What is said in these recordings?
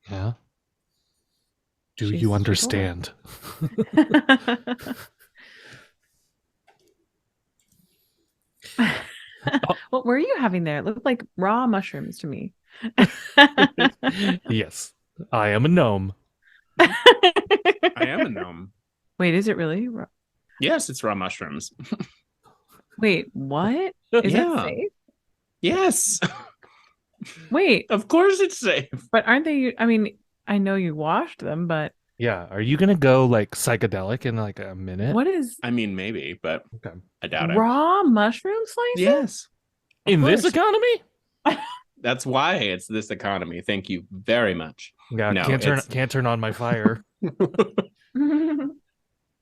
Yeah. Do She's you super understand? Oh, What were you having there? It looked like raw mushrooms to me. yes, I am a gnome. I am a gnome. Wait, is it really? Yes, it's raw mushrooms. Wait, what? Is that Yeah. safe? Yes. Wait, Of course it's safe. but aren't they? I mean, I know you washed them, but Yeah, are you gonna go like psychedelic in like a minute? what is I mean, maybe, but Okay. I doubt it. raw mushroom slices? Yes. Of In this course. economy? That's why it's this economy. Thank you very much. Yeah, No, can't turn on my fire.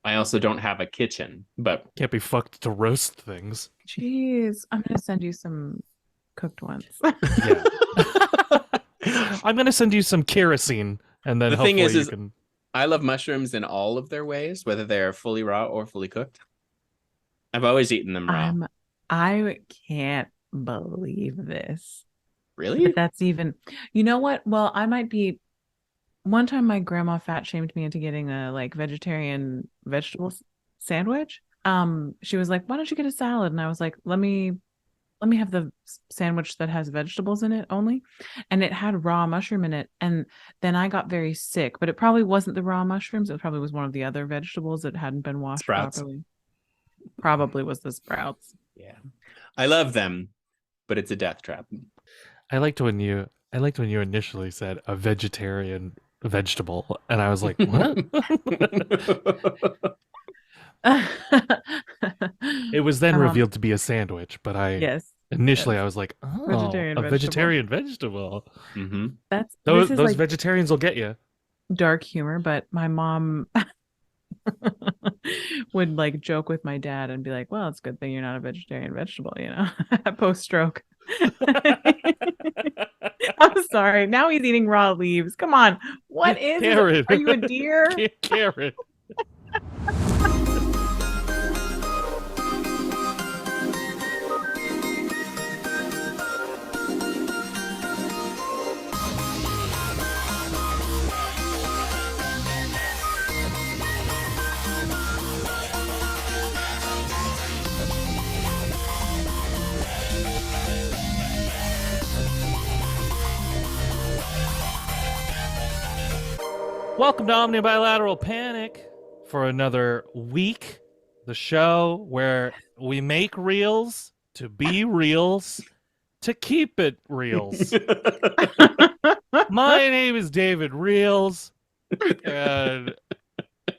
I also don't have a kitchen, but Can't be fucked to roast things. Jeez, I'm gonna send you some cooked ones. Yeah. I'm gonna send you some kerosene, and then the thing hopefully is you can. I love mushrooms in all of their ways, whether they're fully raw or fully cooked. I've always eaten them raw. I can't believe this. Really? But that's even, you know what? Well, I might be. One time, my grandma fat shamed me into getting a like vegetarian vegetable sandwich. She was like, "Why don't you get a salad?" And I was like, let me have the sandwich that has vegetables in it only." And it had raw mushroom in it. And then I got very sick, but it probably wasn't the raw mushrooms. It probably was one of the other vegetables that hadn't been washed Sprouts. properly. Probably was the sprouts. Yeah. I love them, but it's a death trap. I liked when you initially said a vegetarian vegetable, and I was like, what? It was then revealed to be a sandwich, but yes. initially I was like, oh, Vegetarian a vegetable. vegetarian vegetable. Mm-hmm. Those like vegetarians will get you. dark humor, but my mom would like joke with my dad and be like, "Well, it's a good thing you're not a vegetarian vegetable, you know." Post stroke. I'm sorry. Now he's eating raw leaves. Come on. What is Karen. it? Are you a deer? Karen. Welcome to Omni Bilateral Panic for another week. The show where we make reels to be reels to keep it reels. My name is David Reels, and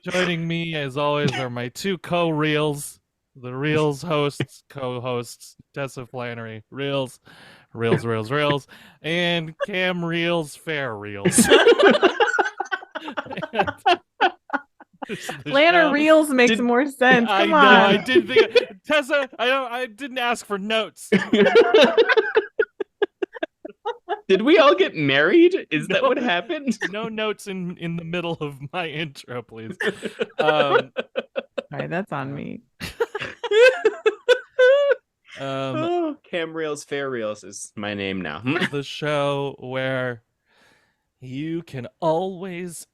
joining me as always are my two co-reels, the Reels hosts, co-hosts, Tessa Flannery, Reels, and Cam Reels, Fair Reels. Lanner Reels makes more sense. Come on. I did think Tessa. I didn't ask for notes. Did we all get married? Is that what happened? No notes in the middle of my intro, please. All right, that's on me. Cam Reels, Fair Reels is my name now. The show where you can always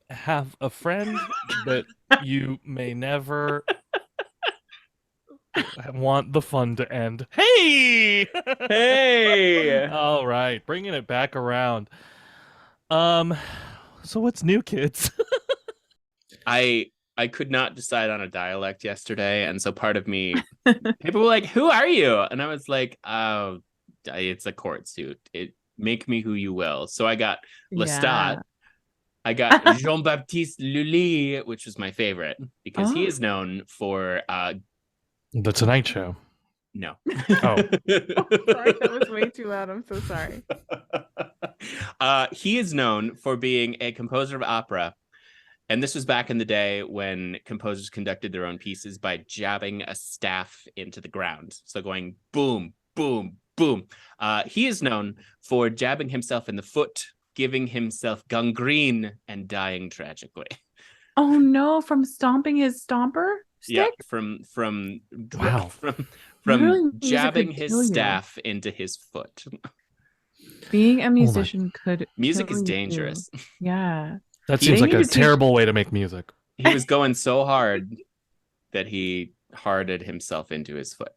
have a friend, but you may never want the fun to end. Hey! Hey! All right, bringing it back around. So what's new, kids? I could not decide on a dialect yesterday, and so part of me, people were like, "Who are you?" And I was like, "Oh, it's a court suit. It make me who you will." So I got Lestat. Yeah. I got Jean-Baptiste Lully, which was my favorite because he is known for The Tonight Show. No. Sorry, that was way too loud. I'm so sorry. He is known for being a composer of opera. And this was back in the day when composers conducted their own pieces by jabbing a staff into the ground. So going boom, boom, boom. He is known for jabbing himself in the foot, giving himself gangrene, and dying tragically. Oh no, from stomping his stomper stick? Yeah, from Wow. from Literally, music jabbing could his kill you. staff into his foot. Being a musician could Music kill is you. dangerous. Yeah. That He- seems They like need a to teach- terrible way to make music. He was going so hard that he hearted himself into his foot.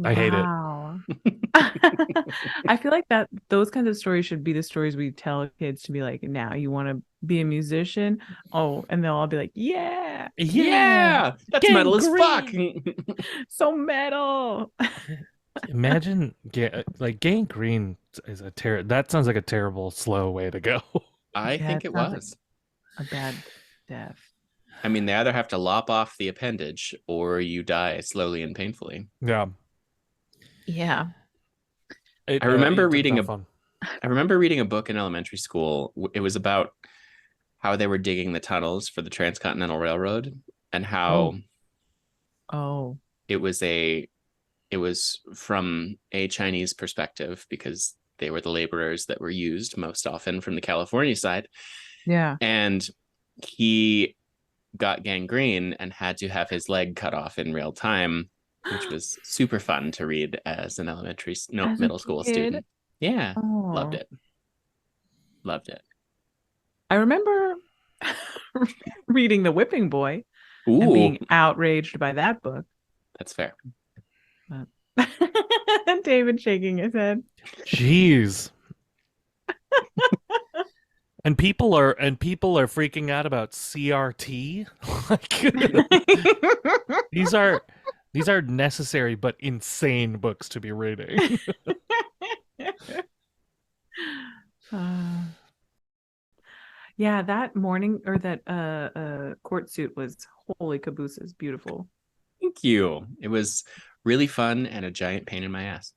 I hate it. Wow. I feel like that those kinds of stories should be the stories we tell kids to be like, now you want to be a musician? Oh, and they'll all be like, yeah, Yeah, that's metal as fuck. so metal. Imagine gangrene is that sounds like a terrible slow way to go. I Yeah, think it it sounds like- was. A bad death. I mean, they either have to lop off the appendage or you die slowly and painfully. Yeah. Yeah. I remember it's reading not a- fun. I remember reading a book in elementary school. It was about how they were digging the tunnels for the Transcontinental Railroad and how Oh. it was from a Chinese perspective because they were the laborers that were used most often from the California side. Yeah. And he got gangrene and had to have his leg cut off in real time, which was super fun to read as an As a middle school kid? student. Yeah, Oh. loved it. Loved it. I remember reading The Whipping Boy and Ooh, being outraged by that book. that's fair. David shaking his head. Jeez. And people are freaking out about CRT. Like, these are necessary but insane books to be reading. Yeah, that morning or that court suit was holy cabooses, beautiful. Thank you. It was really fun and a giant pain in my ass.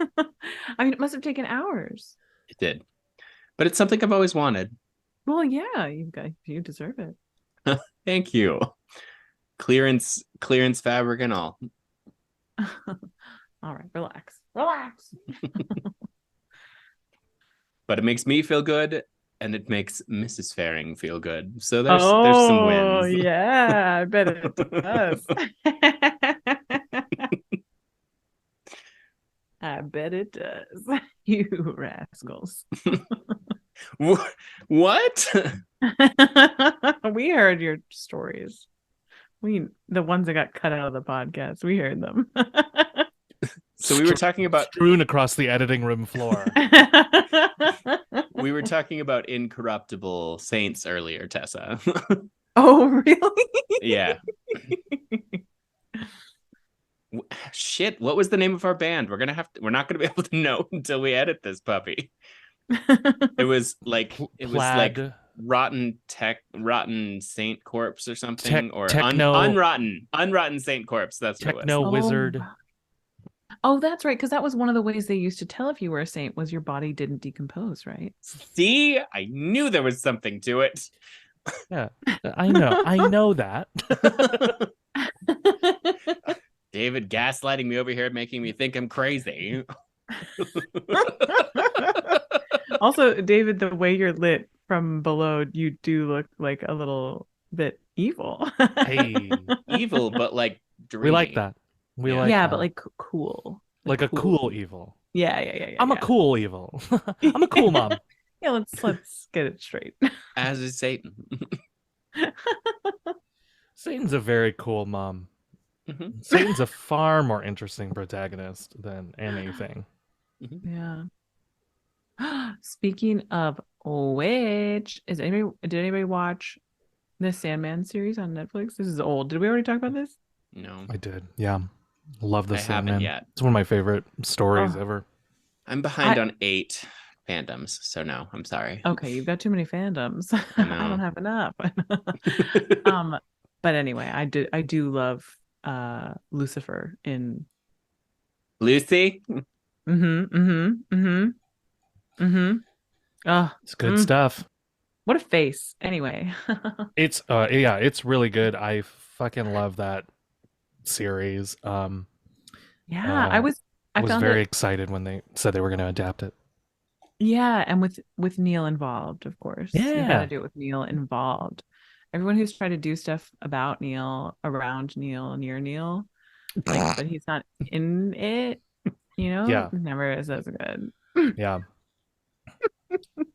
I mean, it must have taken hours. It did. But it's something I've always wanted. Well, yeah, you deserve it. Thank you. Clearance fabric and all. All right, relax. Relax. But it makes me feel good and it makes Mrs. Faring feel good. So there's some wins. Oh, yeah, I bet it does. I bet it does. You rascals. What? We heard your stories. The ones that got cut out of the podcast. We heard them. So we were talking about strewn across the editing room floor. we were talking about incorruptible saints earlier, Tessa. Oh, really? Yeah. Shit, what was the name of our band? We're not gonna be able to know until we edit this puppy. It was like Plaid. rotten saint corpse or something, or techno unrotten saint corpse. That's what it Techno was. Wizard. Oh, that's right, because that was one of the ways they used to tell if you were a saint was your body didn't decompose, right? See, I knew there was something to it. Yeah, I know that. David gaslighting me over here, making me think I'm crazy. Also, David, the way you're lit from below, you do look like a little bit evil. Hey, Evil, but like dreamy. we like that. We Yeah. like Yeah, that. but like cool. like a cool evil. Yeah. I'm a cool evil. I'm a cool mom. Yeah, let's get it straight. As is Satan. Satan's a very cool mom. Mhm. Satan's a far more interesting protagonist than anything. Yeah. Speaking of which, did anybody watch the Sandman series on Netflix? This is old. Did we already talk about this? No, I did. Yeah. Love the I haven't Sandman. yet. It's one of my favorite stories Oh. ever. I'm behind on 8 fandoms, so no, I'm sorry. Okay, you've got too many fandoms. I I don't know. have enough. But anyway, I do love Lucifer in Lucy, Oh, It's good stuff. what a face. Anyway. It's it's really good. I fucking love that series. Yeah, I was found very it, excited when they said they were going to adapt it. yeah, and with Neil involved, of course. You Yeah. gotta do it with Neil involved. Everyone who's tried to do stuff about Neil, around Neil, near Neil, but he's not in it, Yeah. never is as good. Yeah.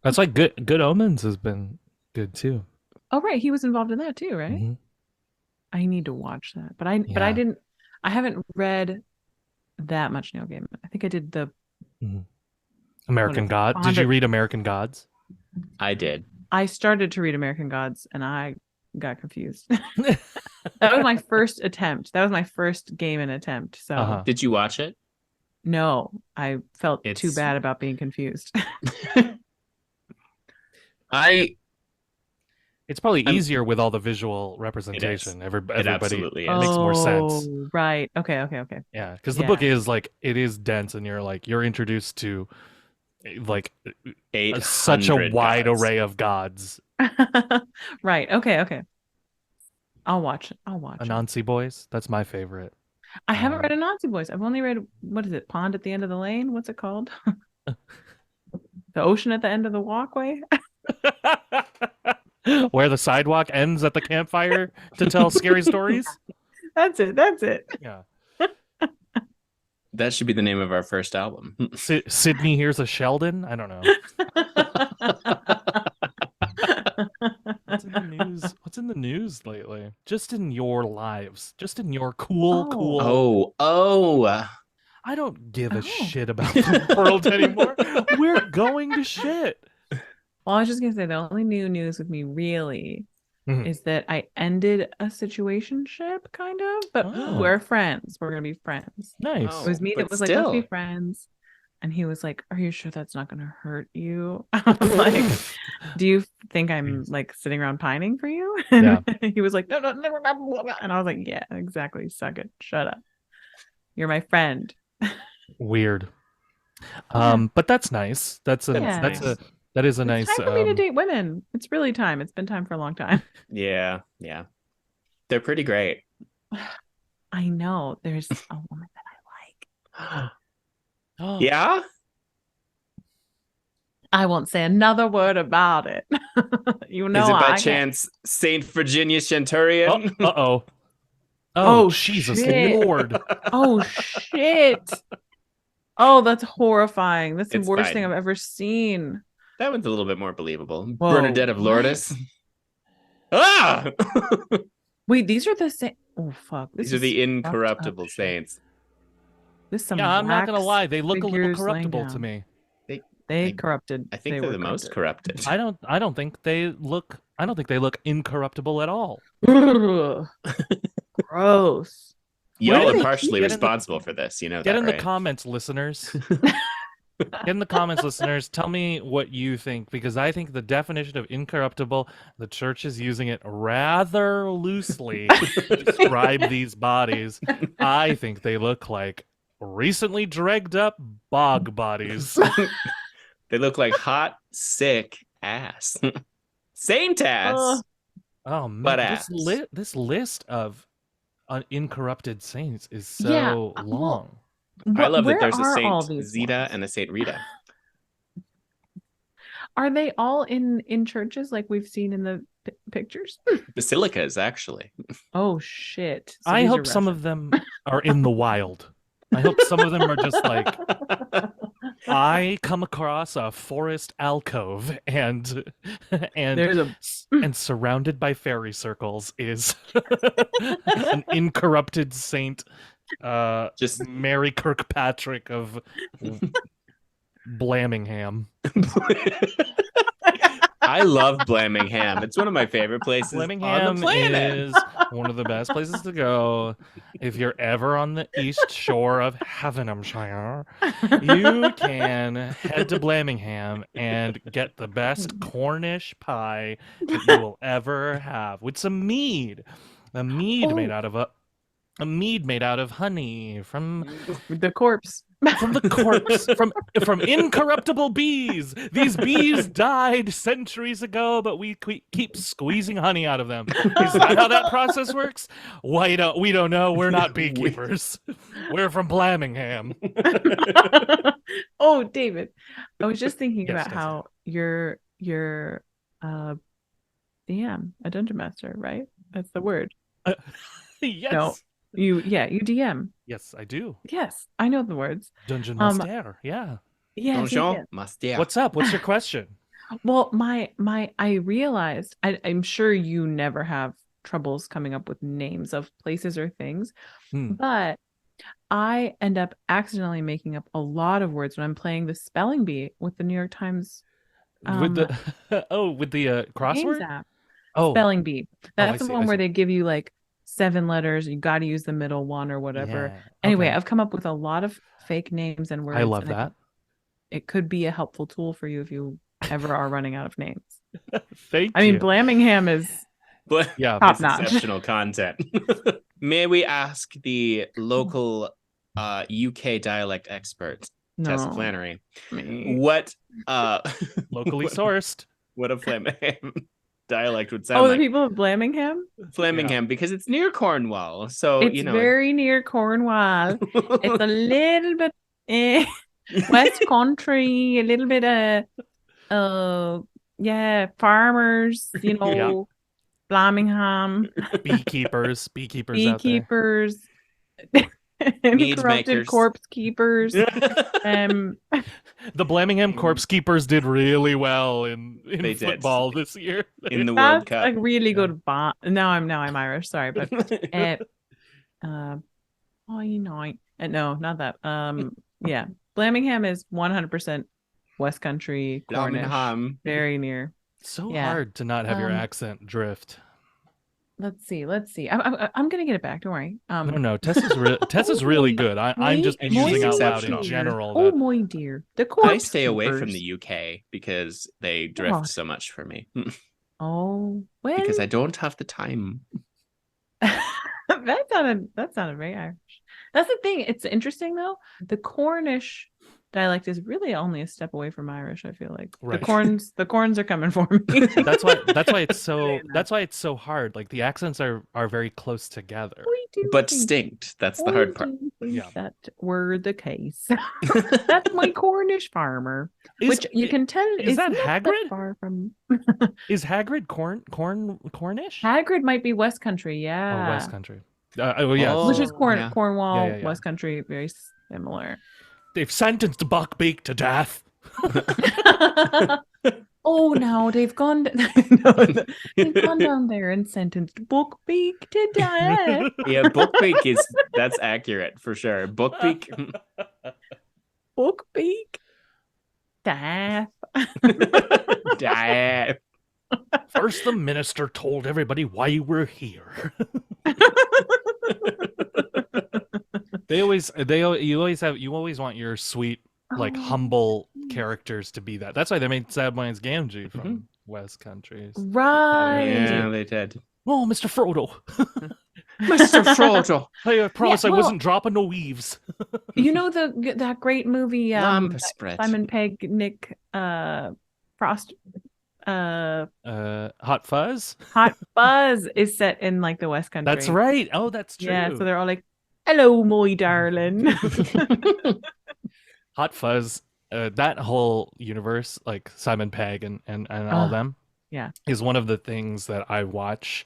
That's why Good Omens has been good too. Oh, right. He was involved in that too, right? Mhm. I need to watch that. But I Yeah. didn't, I haven't read that much Neil Gaiman. I think I did the American God. Did you read American Gods? I did. I started to read American Gods and I got confused. That was my first attempt. That was my first Gaiman attempt. So Did you watch it? no, I felt too It's- bad about being confused. It's probably easier with all the visual representation. Everybody absolutely is. makes more sense. Right. Okay. Yeah, because the book is like it is dense, and you're introduced to like such a wide array of gods. Right. Okay. I'll watch it. Anansi Boys, that's my favorite. I haven't read Anansi Boys. I've only read, what is it? Pond at the End of the Lane? What's it called? The Ocean at the End of the Walkway? Where the sidewalk ends at the campfire to tell scary stories. That's it. Yeah. That should be the name of our first album. Sydney Here's a Sheldon. I don't know. What's in the news? What's in the news lately? Just in your lives. Just in your cool. Oh. I don't give a shit about the world anymore. We're going to shit. Well, I was just gonna say the only new news with me really is that I ended a situationship, kind of, but we're friends. We're gonna be friends. Nice. It was me that was like, let's be friends. And he was like, are you sure that's not gonna hurt you? I'm like, do you think I'm like sitting around pining for you? And he was like, no, never. And I was like, yeah, exactly. Suck it. Shut up. You're my friend. Weird. But that's nice. That is a nice. It's time for me to date women. It's really time. It's been time for a long time. Yeah. They're pretty great. I know. There's a woman that I like. Yeah? I won't say another word about it. You know, is it by chance Saint Virginia Centurion? Oh, Jesus Lord. Oh, shit. Oh, that's horrifying. That's the worst thing I've ever seen. That one's a little bit more believable. Whoa, Bernadette of Lourdes. Ah! Wait, these are the same. Oh, fuck. These are the incorruptible saints. I'm not going to lie. They look a little corruptible to me. They corrupted. I think they're the most corrupted. I don't think they look incorruptible at all. Gross. Y'all are partially responsible for this, you know. Get in the comments, listeners. Get in the comments, listeners. Tell me what you think, because I think the definition of incorruptible, the church is using it rather loosely to describe these bodies. I think they look like recently dragged up bog bodies. They look like hot, sick ass. Saint ass. Oh man, but this list of incorrupted saints is so long. I love that there's a Saint Zita and a Saint Rita. Are they all in churches like we've seen in the pictures? Basilicas, actually. Oh shit! So I hope some of them are in the wild. I hope some of them are just like, I come across a forest alcove and surrounded by fairy circles is an incorrupted saint, just Mary Kirkpatrick of Blammingham. I love Blammingham. It's one of my favorite places Blammingham on the planet. Is one of the best places to go if you're ever on the east shore of Havanunmshire. You can head to Blammingham and get the best Cornish pie that you will ever have with some mead. A mead made out of honey from the corpse. From the corpse, from incorruptible bees. These bees died centuries ago, but we keep squeezing honey out of them. Is that how that process works? We don't know. We're not beekeepers. We're from Blammingham. Oh, David, I was just thinking about how you're DM, a dungeon master, right? That's the word. Yes. No. You DM. Yes, I do. Yes, I know the words. Dungeon Master, yeah. Yes, Dungeon Master. What's up? What's your question? Well, I realized I'm sure you never have troubles coming up with names of places or things, but I end up accidentally making up a lot of words when I'm playing the spelling bee with the New York Times With the with the games crossword. app. Oh, Spelling bee. I That's the see, one I where see. they give you like 7 letters. You got to use the middle one or whatever. Yeah. Anyway, Okay. I've come up with a lot of fake names and I words, love and that. it could be a helpful tool for you if you ever are running out of names. Thank I mean, you. Blammingham is But Yeah. top it's notch. exceptional content. May we ask the local UK dialect expert, Tessa No, Flannery, me. what Locally what, sourced. what a Flammingham dialect would sound Oh, the like? people of Blammingham? Flammingham, because it's near Cornwall, so It's very near Cornwall. It's a little bit West Country, a little bit yeah, farmers, Yeah. Blammingham, Beekeepers out there. beekeepers, Mead incorrupted makers. corpse keepers. The Blammingham Corpse Keepers did really well in They did. football this year. In the World That's Cup. a really good bond. Now I'm Irish, sorry, but oh, you know, no, not that. Yeah, Blammingham is 100% West Country, Cornish, Blammingham. very near. So Yeah. hard to not have your accent drift. Let's see. I'm gonna get it back. Don't worry. No. Tessa's really good. I'm just And she's using out loud in exceptional. general. Oh that- my dear, the I corpse stay away from keepers. the UK because they drift God. so much for me. Oh well, Because I don't have the time. that sounded very Irish. That's the thing. It's interesting though. The Cornish dialect is really only a step away from Irish. I feel like Right. the corns are coming for me. That's why it's so hard. Like the accents are very close together. We do But think- distinct. That's the hard part. do think Yeah. that were the case. That's my Cornish farmer, which you can tell is that not Hagrid? far from. Is Hagrid Cornish? Hagrid might be West Country, yeah. Oh, West Country. Oh yeah. Oh. Which is yeah. Cornwall, Yeah. West Country, very similar. They've sentenced Buckbeak to death. Oh no, they've gone. No, they've gone down there and sentenced Buckbeak to death. Yeah, Bookbeak that's accurate for sure. Bookbeak. Buckbeak, death. Damn. First, the minister told everybody why we're here. You always want your sweet, like humble characters to be that. That's why they made Samwise Gamgee from West Countries. Right. Yeah, they did. Oh, Mr. Frodo. Mr. Frodo. I promise Yeah, I well- wasn't dropping no weaves. You know that great movie Lamb that spread. Simon Pegg, Nick Frost Hot Fuzz. Hot Buzz is set in like the West Country. That's right. Oh, that's true. Yeah, so they're all like, "Hello, my darling." Hot Fuzz. That whole universe, like Simon Pegg and all them, yeah, is one of the things that I watch,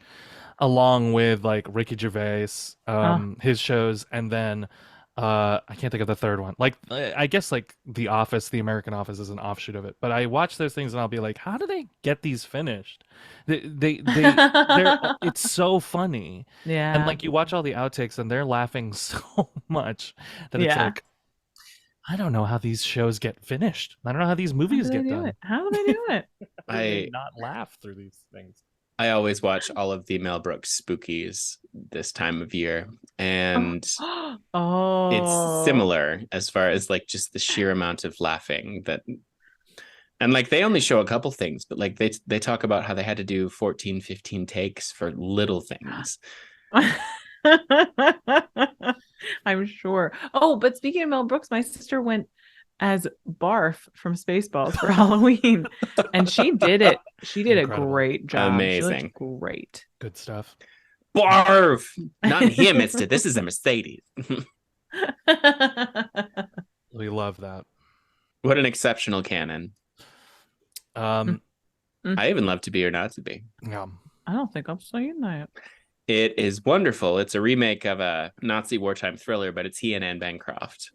along with like Ricky Gervais, his shows, and then I can't think of the third one. Like I guess like The Office, The American Office is an offshoot of it. But I watch those things and I'll be like, how do they get these finished? They're it's so funny. yeah, And like you watch all the outtakes and they're laughing so much that it's Yeah. like, I don't know how these shows get finished. I don't know how these movies get done. How do they do it? How do they I not laugh through these things. always watch all of the Mel Brooks spookies this time of year, and Oh, it's similar as far as like just the sheer amount of laughing that. And like they only show a couple things, but like they talk about how they had to do 14, 15 takes for little things. I'm sure. Oh, but speaking of Mel Brooks, my sister went as Barf from Spaceballs for Halloween, and she did it. She did Incredible. a great job. She Amazing. looked great. Good stuff. Barf! Not here, mister. This is a Mercedes. We love that. What an exceptional canon. Um, I even love To Be or Not to Be. yeah. I don't think I'm saying that. It is wonderful. It's a remake of a Nazi wartime thriller, but it's he and Anne Bancroft.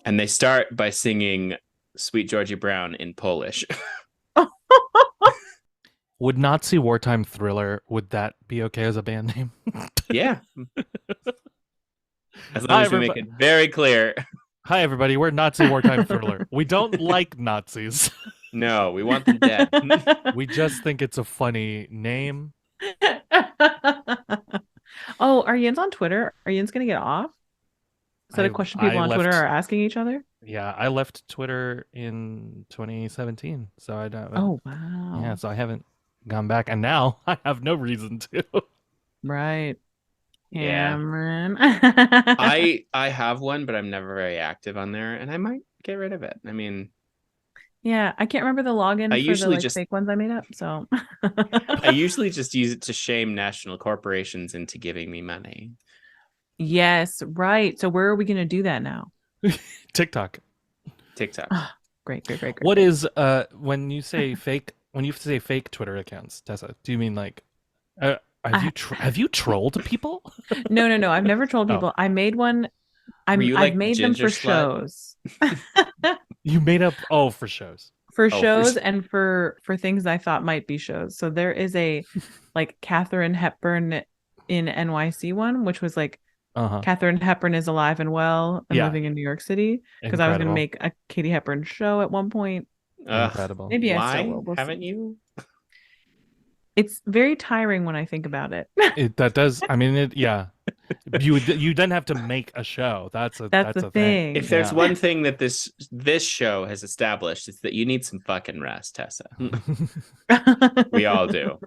And they start by singing Sweet Georgie Brown in Polish. Would Nazi Wartime Thriller, would that be okay as a band name? Yeah. As long Hi, as we make everybody. it very clear. Hi, everybody. We're Nazi Wartime Thriller. We don't like Nazis. No, we want them dead. We just think it's a funny name. Oh, are Yins on Twitter? Are Yins gonna get off? Is that a question people on Twitter are asking each other? Yeah, I left Twitter in 2017, so I don't. Oh wow. Yeah, so I haven't gone back, and now I have no reason to. Right. Yeah. Cameron. I have one, but I'm never very active on there, and I might get rid of it. I mean, yeah, I can't remember the login I for usually the just- fake ones I made up. So I usually just use it to shame national corporations into giving me money. yes, right. So where are we gonna do that now? TikTok. TikTok. Great. What is when you say fake Twitter accounts, Tessa? Do you mean like have you trolled people? No. I've never trolled Oh. people. I made one. Were you I've like made them Ginger for Slut? shows. You made up for shows. For for shows sh- and for things I thought might be shows. So there is a like Katharine Hepburn in NYC one, which was like Katharine Hepburn is alive and well and Yeah. living in New York City, because I was going to Incredible. make a Katie Hepburn show at one point. Incredible. Maybe I Why still will. We'll haven't see. you? It's very tiring when I think about it. That does. I mean, yeah. You then have to make a show. That's a the thing. If there's Yeah. one thing that this show has established, it's that you need some fucking rest, Tessa. We all do.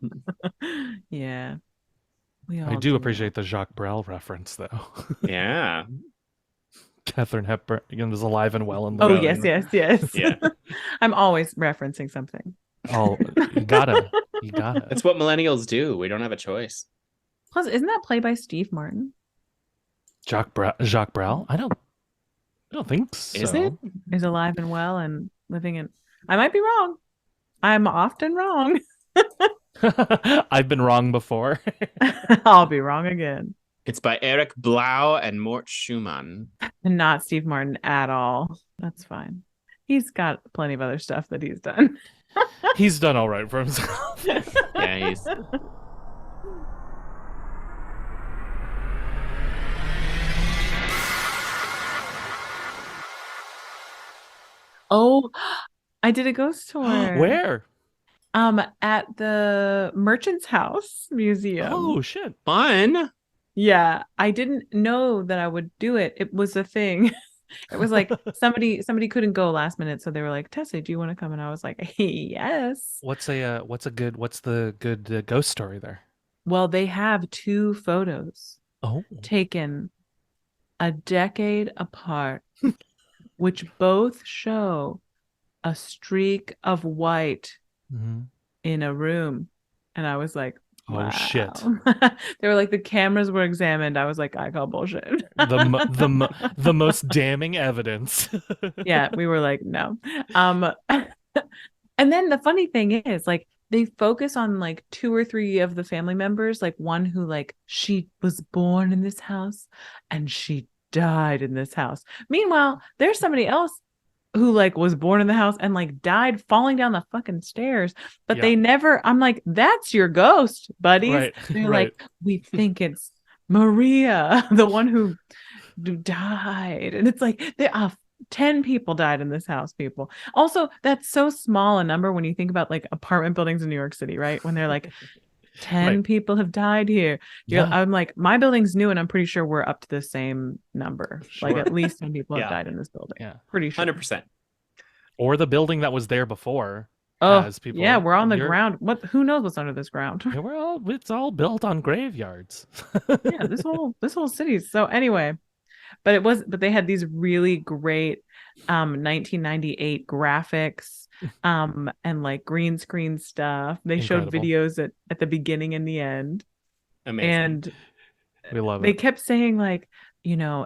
Yeah. We all I do appreciate the Jacques Brel reference, though. Yeah. Katharine Hepburn again is alive and well in the Oh, Well, yes. Yeah. I'm always referencing something. Oh, you gotta. That's what millennials do. We don't have a choice. Plus, isn't that played by Steve Martin? Jacques Brel? I don't think so. Is it? Is alive and well and living in. I might be wrong. I'm often wrong. I've been wrong before. I'll be wrong again. It's by Eric Blau and Mort Schumann. And not Steve Martin at all. That's fine. He's got plenty of other stuff that he's done. He's done all right for himself. Yeah, he's. Oh, I did a ghost tour. Where? At the Merchant's House Museum. Oh shit! Fun. Yeah, I didn't know that I would do it. It was a thing. It was like somebody couldn't go last minute, so they were like, "Tessa, do you want to come?" And I was like, hey, "Yes." What's the good ghost story there? Well, they have two photos Oh, taken a decade apart, which both show a streak of white in a room. And I was like, wow. Oh shit! They were like, the cameras were examined. I was like, I call bullshit. the most damning evidence. Yeah, we were like, no. And then the funny thing is, like, they focus on like 2 or 3 of the family members, like one who like she was born in this house and she died in this house. Meanwhile, there's somebody else who like was born in the house and like died falling down the fucking stairs, but they never. I'm like, that's your ghost, buddies. Right, They're right. like, we think it's Maria, the one who died, and it's like 10 people died in this house, people. Also, that's so small a number when you think about like apartment buildings in New York City, right? When they're like 10 Right. people have died here. Yeah. I'm like, my building's new and I'm pretty sure we're up to the same number. Like Sure. at least 10 people Yeah. have died in this building. Yeah. Pretty sure. 100%. Or the building that was there before. Oh, has people. yeah, we're on the ground. Who knows what's under this ground? Yeah, it's all built on graveyards. Yeah, this whole city. So anyway, but they had these really great 1998 graphics and like green screen stuff. They showed Incredible. videos at the beginning and the end. Amazing. And We love they it. kept saying like,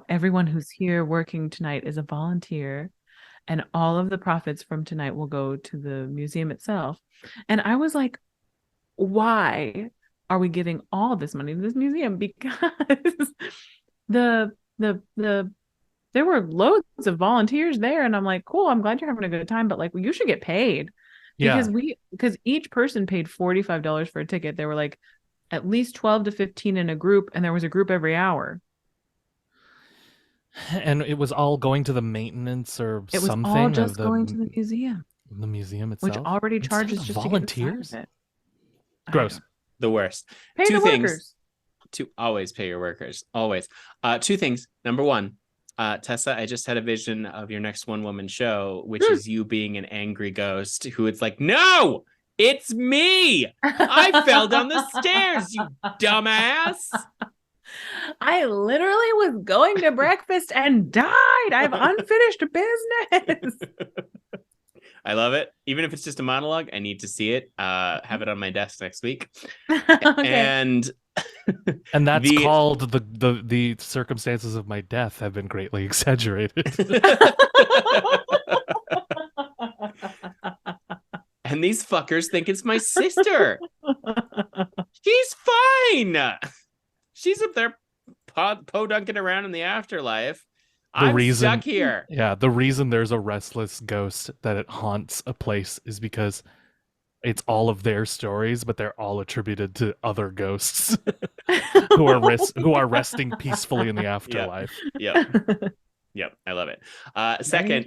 everyone who's here working tonight is a volunteer, and all of the profits from tonight will go to the museum itself. And I was like, why are we giving all this money to this museum? Because there were loads of volunteers there, and I'm like, cool, I'm glad you're having a good time, but like, you should get paid. Yeah. Because each person paid $45 for a ticket. There were like at least 12 to 15 in a group, and there was a group every hour. And it was all going to the maintenance or It was something all of just going to the museum, which itself, already Instead charges of just volunteers. to get inside of it. I Gross. don't- The worst. Pay Two the things. workers. To always pay your workers. Always. Two things. Number one, Tessa, I just had a vision of your next one-woman show, which is you being an angry ghost who it's like, no, it's me. I fell down the stairs, you dumbass. I literally was going to breakfast and died. I have unfinished business. I love it. Even if it's just a monologue, I need to see it. Have it on my desk next week. Okay. And that's called the circumstances of my death have been greatly exaggerated. And these fuckers think it's my sister. She's fine. She's up there podunking around in the afterlife. I'm stuck here. Yeah, the reason there's a restless ghost that it haunts a place is because it's all of their stories, but they're all attributed to other ghosts who are resting peacefully in the afterlife. Yep. I love it. Second,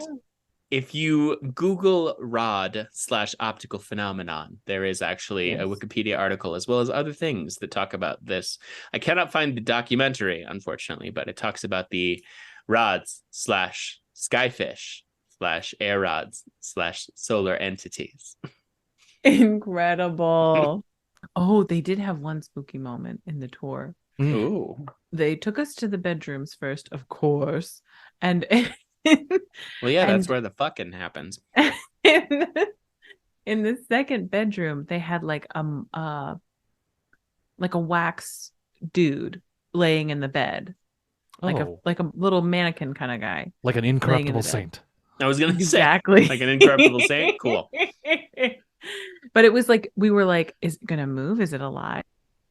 if you Google rod/optical phenomenon, there is actually a Wikipedia article as well as other things that talk about this. I cannot find the documentary, unfortunately, but it talks about the rods/skyfish/air rods/solar entities. Incredible. Oh, they did have one spooky moment in the tour. Ooh. They took us to the bedrooms first, of course. And well, yeah, that's where the fucking happens. In the second bedroom, they had like a wax dude laying in the bed. Like a little mannequin kind of guy. Like an incorruptible saint. I was gonna say exactly like an incorruptible saint. Cool. But it was like we were like, is it gonna move? Is it alive?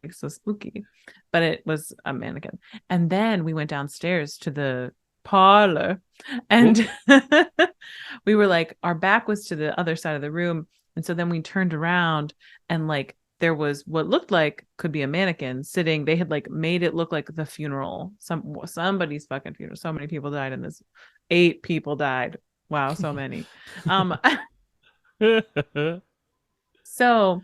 Like, so spooky. But it was a mannequin. And then we went downstairs to the parlor, and we were like, our back was to the other side of the room, and so then we turned around, and like there was what looked like could be a mannequin sitting. They had like made it look like the funeral, somebody's fucking funeral. So many people died in this. 8 people died. Wow, so many. So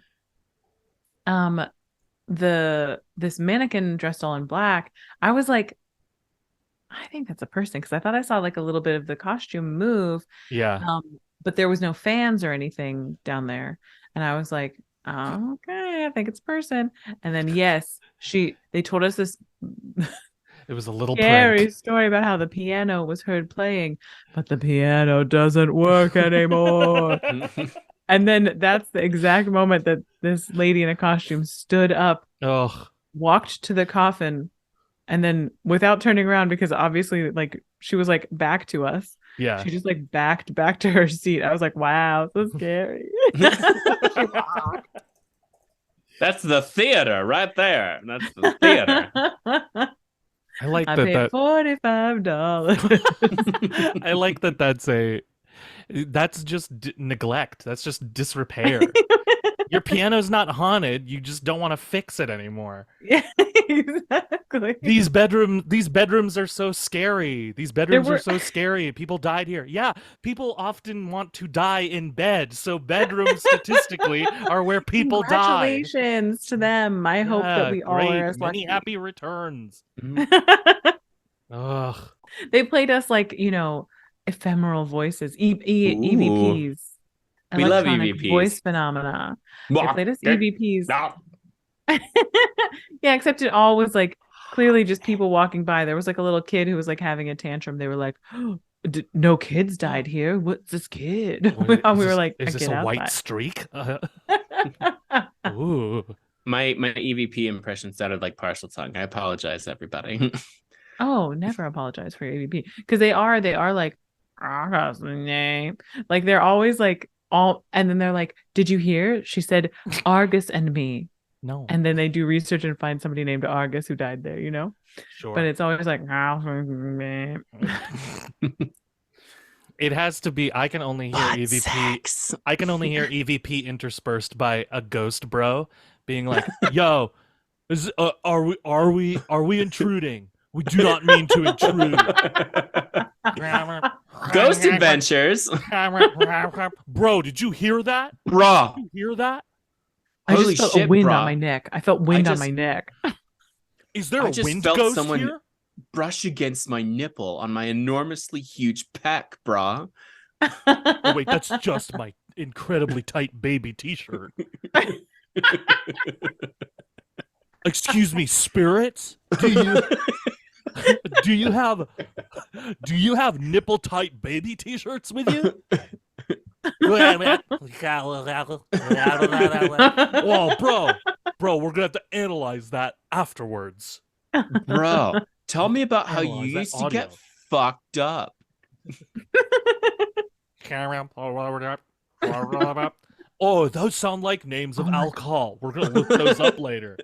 this mannequin dressed all in black, I was like, I think that's a person, because I thought I saw like a little bit of the costume move. Yeah. But there was no fans or anything down there, and I was like, oh, okay, I think it's a person. And then they told us this it was a little scary story about how the piano was heard playing, but the piano doesn't work anymore. And then that's the exact moment that this lady in a costume stood up, walked to the coffin, and then without turning around, because obviously like she was like back to us. Yeah. She just like backed back to her seat. I was like, wow, so scary. That's the theater right there. That's the theater. I like I that. paid $45. I like that. That's just neglect. That's just disrepair. Your piano's not haunted. You just don't want to fix it anymore. Yeah, exactly. These bedrooms are so scary. These bedrooms are so scary. People died here. Yeah, people often want to die in bed. So bedrooms statistically are where people die. Congratulations to them. I hope that we all are as many lucky. happy returns. Ugh. They played us like, ephemeral voices, EVPs. We love Electronic EVPs. Voice phenomena. They played us EVPs. Yeah, except it all was like clearly just people walking by. There was like a little kid who was like having a tantrum. They were like, no kids died here. What's this kid? We were like, is this a white streak? Ooh. My EVP impression sounded like partial tongue. I apologize, everybody. Oh, never apologize for your EVP, because they are like, Argus name. Like they're always like all, and then they're like, did you hear? She said Argus and me. No. And then they do research and find somebody named Argus who died there, Sure. But it's always like, It has to be. I can only hear Butt EVP. sex. I can only hear EVP interspersed by a ghost bro being like, "Yo, are we intruding? We do not mean to intrude." Ghost Adventures. Bro, did you hear that? Bruh. Did you hear that? I Holy just felt shit, a wind brah. on my neck. I felt wind on just- my neck. Is there I a just wind felt ghost someone- here? Brush against my nipple on my enormously huge peck, brah. Oh wait, that's just my incredibly tight baby t-shirt. Excuse me, spirits? Do you have nipple tight baby t-shirts with you? Oh, bro, we're gonna have to analyze that afterwards. Bro, tell me about how you Analyze that used to get audio. fucked up. Oh, those sound like names of Oh my alcohol. We're gonna look those up later.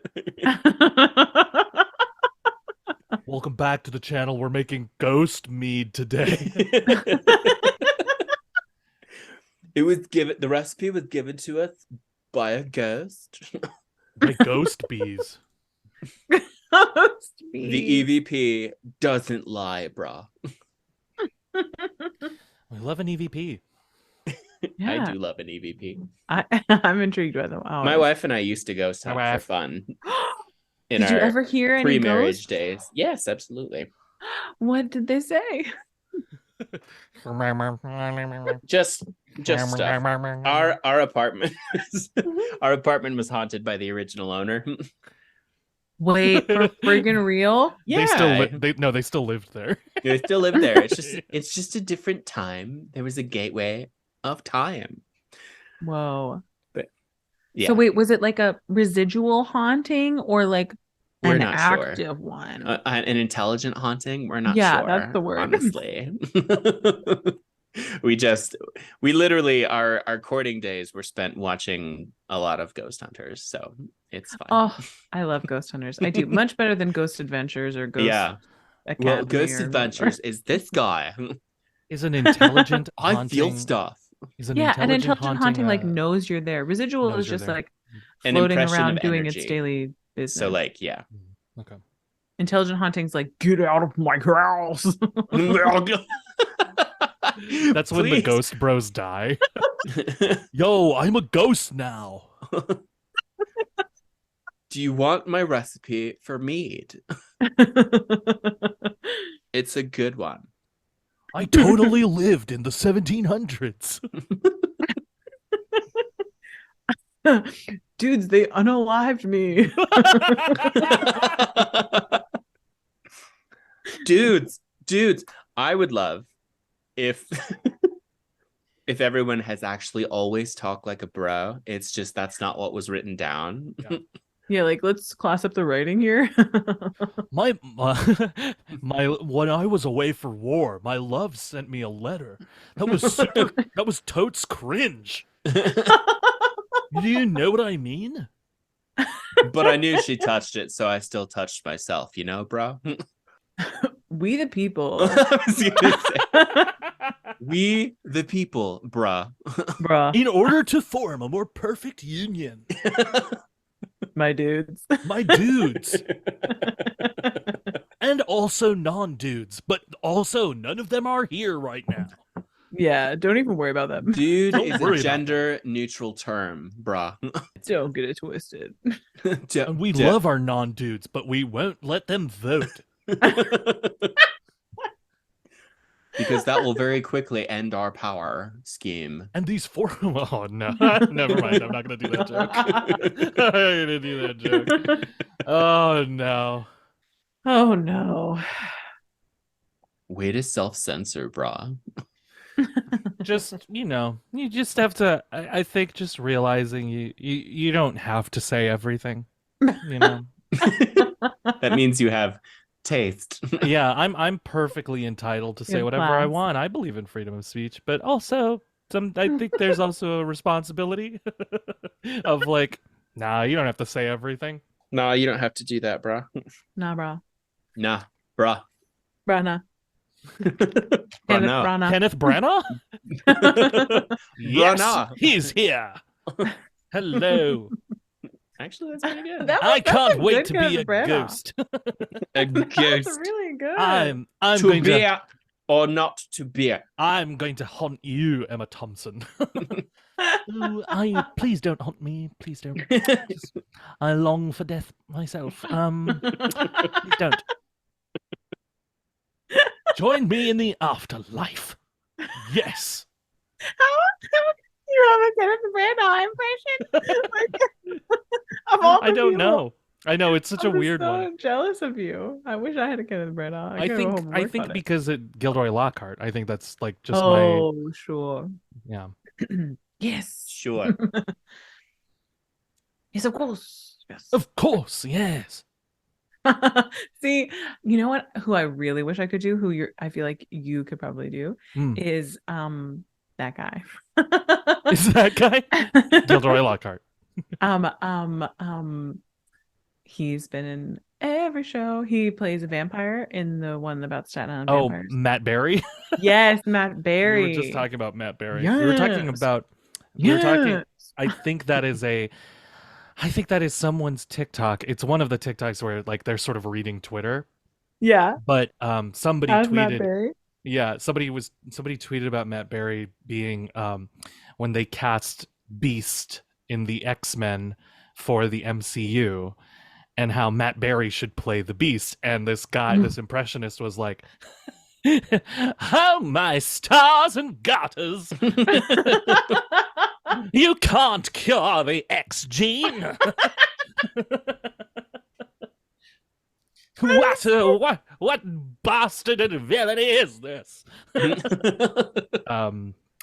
Welcome back to the channel. We're making ghost mead today. The recipe was given to us by a ghost. By ghost bees. The EVP doesn't lie, brah. We love an EVP. Yeah. I do love an EVP. I'm intrigued by them. Oh, My wife and I used to ghost hunt My for wife. fun in Did you our ever hear any pre-marriage ghosts? days. Yes, absolutely. What did they say? Just stuff. Our apartment our apartment was haunted by the original owner. Wait, for friggin' real? They still lived there. They still live there. It's just a different time. There was a gateway of time. Whoa. Yeah. So wait, was it like a residual haunting or like We're an not sure. active one? An intelligent haunting? We're not Yeah, sure. that's the word. Honestly. we literally our courting days were spent watching a lot of ghost hunters, so it's fine. Oh, I love Ghost Hunters. I do much better than Ghost Adventures or Ghost Yeah. Academy. Well, Ghost or Adventures is this guy. Is an intelligent I haunting. feel stuff. Is an yeah, an intelligent intelligent haunting like uh, knows you're there. Residual knows is you're just there. like An floating impression around of doing its energy. daily business. So like, yeah. Okay. Intelligent haunting's like, get out of my house. That's when the Please. ghost bros die. Yo, I'm a ghost now. Do you want my recipe for mead? It's a good one. I totally lived in the 1700s. Dudes, they unalived me. dudes, I would love if if everyone has actually always talked like a bro. It's just that's not what was written down. Yeah. Yeah, like let's class up the writing here. My when I was away for war, my love sent me a letter. That was totes cringe. Do you know what I mean? But I knew she touched it, so I still touched myself, you know, bro? We the people. I was gonna say, we the people, bruh. Bruh, In order to form a more perfect union. my dudes. My dudes. And also non-dudes, but also none of them are here right now. Yeah, don't even worry about them. Dude Don't is worry a about gender neutral term, bruh. Don't get it twisted. And we love our non-dudes, but we won't let them vote. Because that will very quickly end our power scheme. And these four... Oh, no. Never mind. I'm not going to do that joke. I'm not going to do that joke. Oh, no. Oh no. Way to self-censor, bruh. Just, you just have to... I think just realizing you don't have to say everything, That means you have taste. Yeah, I'm perfectly entitled to say Good whatever I class. want. I believe in freedom of speech, but also I think there's also a responsibility of like, nah, you don't have to say everything. Nah, you don't have to do that, bruh. Nah, bro. Nah, bruh. Bruh, nah. Brah-Nah. Kenneth Branagh? Yes, Brah-Nah. he's here. Hello. Actually, that's pretty good. I can't wait to good be a Branagh. ghost. A That's ghost. really good. I'm To going be to or not to be. I'm going to haunt you, Emma Thompson. Ooh, please don't haunt me. Please don't. I long for death myself. Please don't. Join me in the afterlife. Yes. How you have a Kenneth Branagh impression? Of all the I don't people, know. I know it's such a I'm weird so one. jealous of you. I wish I had a Kenneth Branagh. I think because Gilderoy Lockhart. I think that's like just Sure. yeah. Yes. Sure. Yes, of course. Yes. Of course, yes. See, you know what? Who I really wish I could do, I feel like you could probably do, Hmm. is that guy. Is that guy Gilderoy Lockhart? He's been in every show. He plays a vampire in the one about Staten Island Oh, vampires. Matt Berry. Yes, Matt Berry. We were just talking about Matt Berry. We were talking Yes. about. We were talking. I think that is someone's TikTok. It's one of the TikToks where like they're sort of reading Twitter. Yeah. But somebody As Matt tweeted. Berry. Yeah, somebody tweeted about Matt Berry being when they cast Beast in the X-Men for the MCU and how Matt Berry should play the Beast, and this guy, this impressionist was like, "Oh my stars and garters. You can't cure the X gene." What bastard and villainy is this? I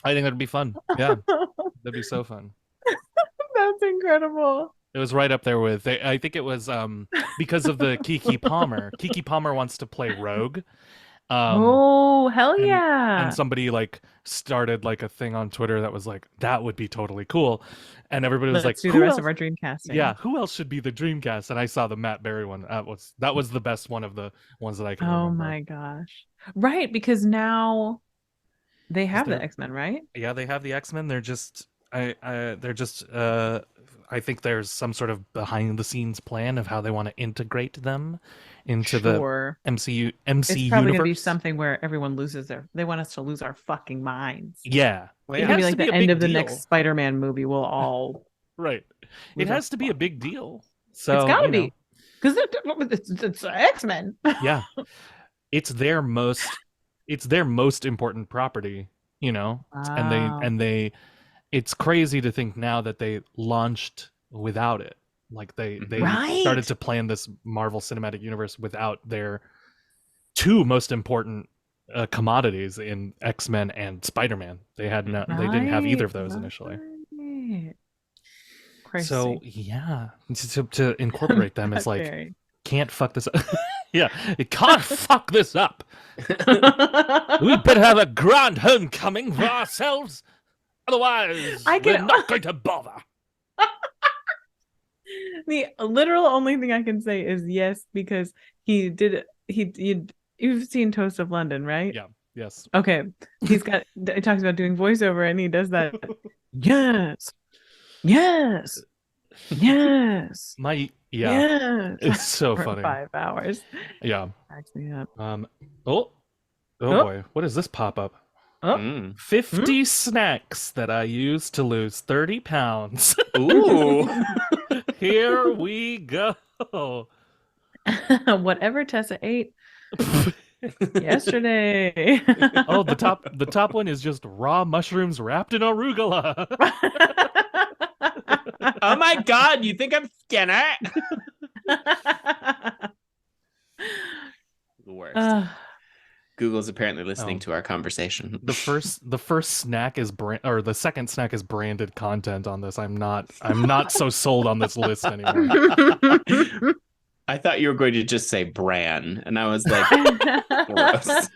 think that'd be fun. Yeah, that'd be so fun. That's incredible. It was right up there with. I think it was because of the Kiki Palmer. Kiki Palmer wants to play Rogue. Oh, hell and- yeah. And somebody like started like a thing on Twitter that was like, that would be totally cool. And everybody was Let's like, do the who rest else? of our dream casting. Yeah, who else should be the Dreamcast? And I saw the Matt Berry one. That was the best one of the ones that I can Oh remember. my gosh. Right, because now they have the there- X-Men, right? Yeah, they have the X-Men. They're just I think there's some sort of behind the scenes plan of how they want to integrate them into Sure. the MC It's probably universe. gonna be something where everyone they want us to lose our fucking minds. Yeah. Well, It's yeah. gonna be has like to be the a end big of the deal. next Spider-Man movie. We'll all Right. lose It our has to be a big fucking deal. So It's gotta you know, be. Because it's X-Men. yeah. It's their most important property, you know? Wow. And they it's crazy to think now that they launched without it. Like they Right. started to plan this Marvel Cinematic Universe without their two most important commodities in X-Men and Spider-Man. They didn't have either of those initially. Right. Crazy. So yeah, to incorporate them is like Very. can't fuck this up. Yeah, it can't fuck this up. We better have a grand homecoming for ourselves. Otherwise, we're not going to bother. The literal only thing I can say is yes, because you've seen Toast of London, right? Yeah. Yes. Okay. He talks about doing voiceover and he does that. Yes. Yes. Yes. Yes. It's so For funny. 5 hours. Yeah. Cracks me up. Oh boy, what does this pop up? Mm. 50 snacks that I use to lose 30 pounds. Ooh. Here we go. Whatever Tessa ate yesterday. Oh, the top one is just raw mushrooms wrapped in arugula. Oh my god, you think I'm skinny? The worst. Google's apparently listening to our conversation. The first snack is the second snack is branded content on this. I'm not so sold on this list anymore. I thought you were going to just say Bran, and I was like, gross.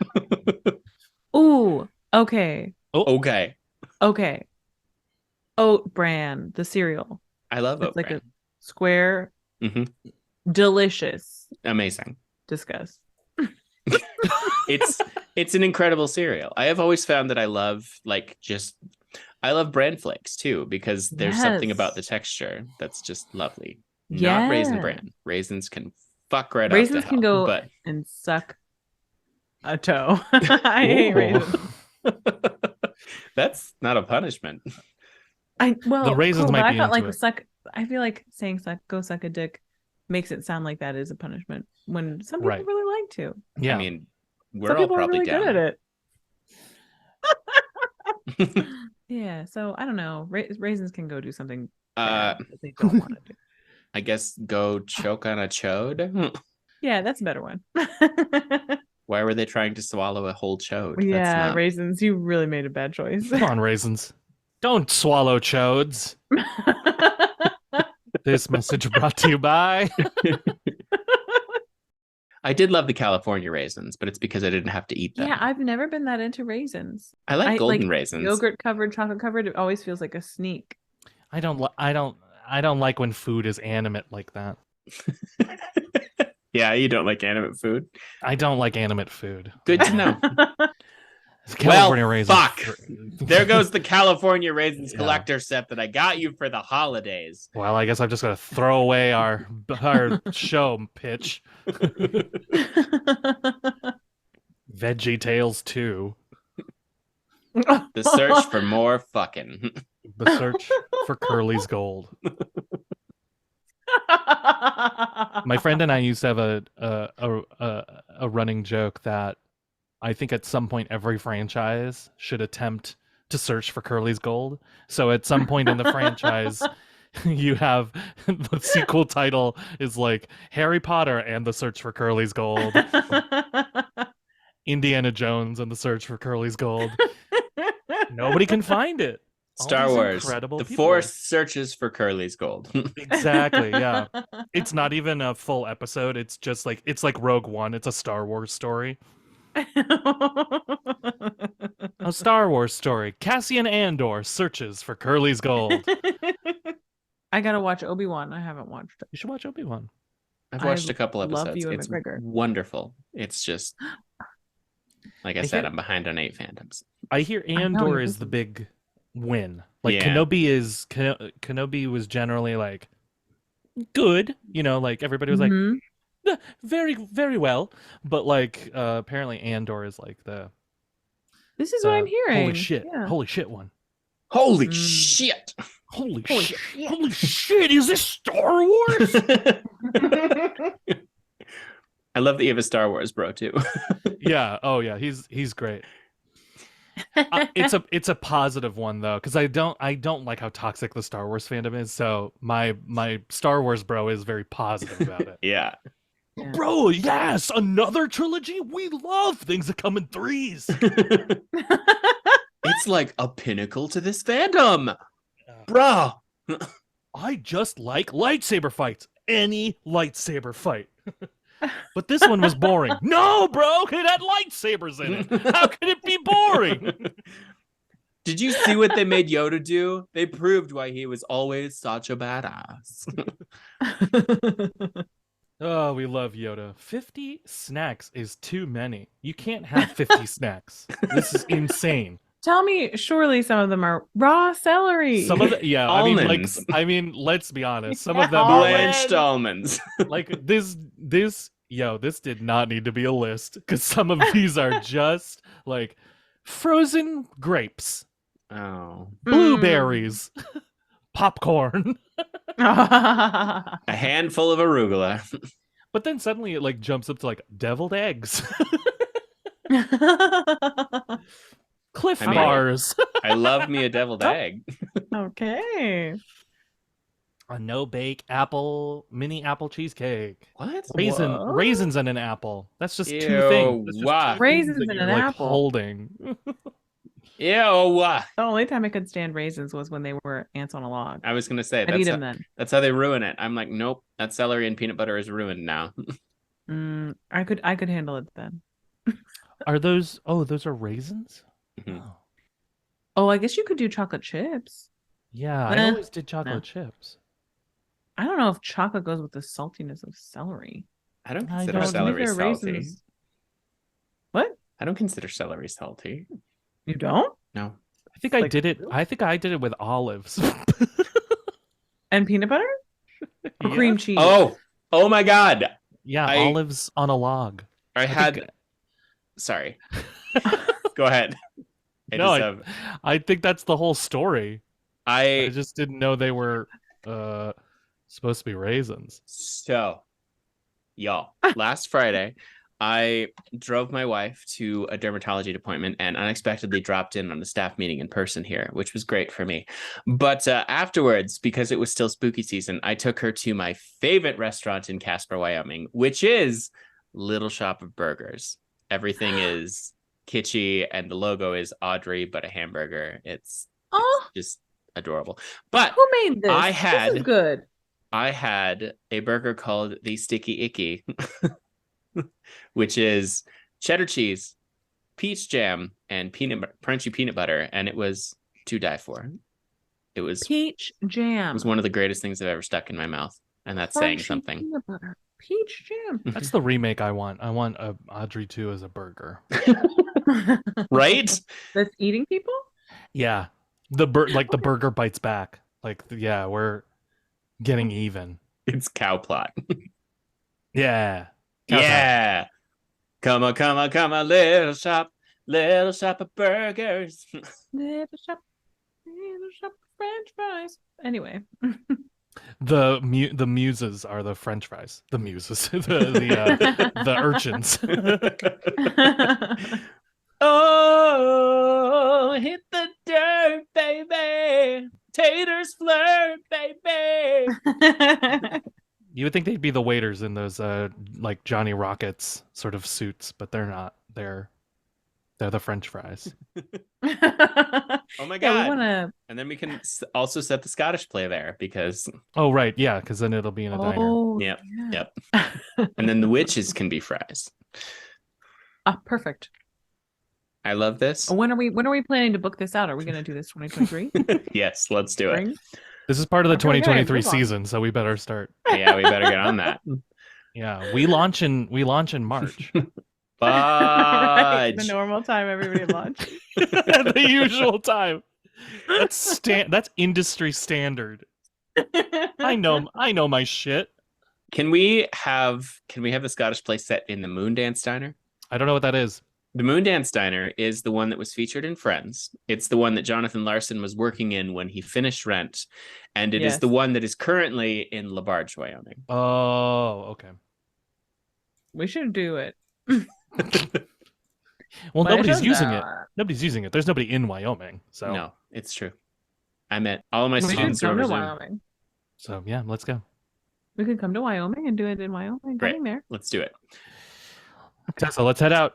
Ooh, okay. Okay. Oat bran, the cereal. I love It's Oat like Bran. a square, Mhm. delicious. Amazing. Discuss. It's an incredible cereal. I have always found that I love bran flakes too, because there's something about the texture that's just lovely. Not Raisin Bran. Raisins can fuck right off Raisins to can hell, go but and suck a toe. I hate Ooh. raisins. that's not a punishment. The raisins cool, might but be I felt into like it. I feel like saying go suck a dick makes it sound like that is a punishment when some people Right. really like to. Yeah. I mean, we're Some all people are probably really down. good at it. Yeah, so I don't know. Raisins can go do something bad that they don't want to do. I guess go choke on a chode. Yeah, that's a better one. Why were they trying to swallow a whole chode? That's Yeah, not... raisins, you really made a bad choice. Come on, raisins. Don't swallow chodes. This message brought to you by. I did love the California raisins, but it's because I didn't have to eat them. Yeah, I've never been that into raisins. I like golden raisins. Yogurt covered, chocolate covered. It always feels like a sneak. I don't like when food is animate like that. Yeah, you don't like animate food. I don't like animate food. Good to know. California well, raisins. fuck. There goes the California raisins Yeah. collector set that I got you for the holidays. Well, I guess I'm just gonna throw away our show pitch. Veggie Tales 2. The search for more fucking. The search for Curly's gold. My friend and I used to have a running joke that I think at some point every franchise should attempt to search for Curly's gold. So at some point in the franchise, you have the sequel title is like Harry Potter and the Search for Curly's Gold, Indiana Jones and the Search for Curly's Gold. Nobody can find it. All Star these Wars. incredible The people. Force searches for Curly's gold. Exactly, yeah. It's not even a full episode. It's just like Rogue One. It's a Star Wars story. A Star Wars story. Cassian Andor searches for Curly's gold. I gotta watch Obi-Wan. I haven't watched it. You should watch Obi-Wan. I've watched a couple love episodes. Ewan It's McGregor. wonderful. It's just like I said, I'm behind on 8 Phantoms. I hear Andor is the big win. Like Yeah. Kenobi was generally like good, like everybody was like very, very well, but like apparently Andor is like this is what I'm hearing. Holy shit. Yeah. Holy shit one. Holy shit. Holy shit. Holy shit, is this Star Wars? I love that you have a Star Wars bro too. Yeah, oh yeah, he's great. It's a positive one though, because I don't like how toxic the Star Wars fandom is. So my Star Wars bro is very positive about it. Yeah. Bro, yes, another trilogy. We love things that come in threes. It's like a pinnacle to this fandom, bro. I just like lightsaber fights. Any lightsaber fight. But this one was boring. No, bro, it had lightsabers in it. How could it be boring? Did you see what they made Yoda do? They proved why he was always such a badass. Oh, we love Yoda. 50 snacks is too many. You can't have 50 snacks. This is insane. Tell me, surely some of them are raw celery. Some of the, yeah, Almonds. I mean, let's be honest. Some of them are Blanched almonds. like this did not need to be a list, because some of these are just like frozen grapes, blueberries, popcorn. A handful of arugula. But then suddenly it like jumps up to like deviled eggs. Cliff Bars. I love me a deviled egg. Okay. A no-bake mini apple cheesecake. What? Raisins and an apple. That's just Ew, two things. That's just what? two Raisins things that and you're, an like, apple. holding. Ew. The only time I could stand raisins was when they were ants on a log. I was gonna say I'd eat them then. That's how they ruin it. I'm like, nope, that celery and peanut butter is ruined now. I could handle it then. Are those? Oh, those are raisins. Mhm. Oh. Oh, I guess you could do chocolate chips. Yeah, I always did chocolate chips. I don't know if chocolate goes with the saltiness of celery. I don't I consider don't celery Maybe they're salty. raisins. What? I don't consider celery salty. You don't? No. I think I Like, did it. really? I think I did it with olives. And peanut butter? Or Yeah. cream cheese? Oh my God. Yeah, I- olives on a log. I had. think- Sorry. Go ahead. I think that's the whole story. I I just didn't know they were supposed to be raisins. So, y'all, last Friday, I drove my wife to a dermatology appointment and unexpectedly dropped in on a staff meeting in person here, which was great for me. But afterwards, because it was still spooky season, I took her to my favorite restaurant in Casper, Wyoming, which is Little Shop of Burgers. Everything is kitschy, and the logo is Audrey, but a hamburger. It's Oh, just adorable. But who made this? I This had- is good. I had a burger called the Sticky Icky, which is cheddar cheese, peach jam, and crunchy peanut butter, and it was to die for. It was Peach jam. one of the greatest things I've ever stuck in my mouth, and that's saying Crunchy something. Peanut butter. Peach jam. That's the remake I want. I want a Audrey 2 as a burger. Right? That's eating people? Yeah. The burger bites back. Like, yeah, we're getting even. It's cow plot. Yeah. Cow Yeah. Come on, little shop of burgers. Little shop French fries. Anyway. The muses are the French fries. The muses, the urchins. Oh, hit the dirt, baby. Taters flirt, baby. You would think they'd be the waiters in those like Johnny Rockets sort of suits, but they're not. They're the French fries. Oh my Yeah, God. we want to. And then we can also set the Scottish play there because, Oh right, yeah, because then it'll be in a diner. Oh, Yep, yeah. yep. And then the witches can be fries. Ah, perfect. I love this. When are we planning to book this out? Are we going to do this 2023? Yes, let's do it. Spring? This is part of the Okay, guys, 2023 move on. season, so we better start. Yeah, we better get on that. Yeah, we launch in March. Fudge. The normal time everybody launches. At the usual time. That's industry standard. I know my shit. Can we have the Scottish play set in the Moondance Diner? I don't know what that is. The Moondance Diner is the one that was featured in Friends. It's the one that Jonathan Larson was working in when he finished Rent. And it is Yes. the one that is currently in LaBarge, Wyoming. Oh, okay. We should do it. Well, But it nobody's does using that. it. Nobody's using it. There's nobody in Wyoming. So No, it's true. I meant all of my We should students are come to over Zoom. Wyoming. So yeah, let's go. We could come to Wyoming and do it in Wyoming. Great. Coming there. Let's do it. Tessa, let's head out.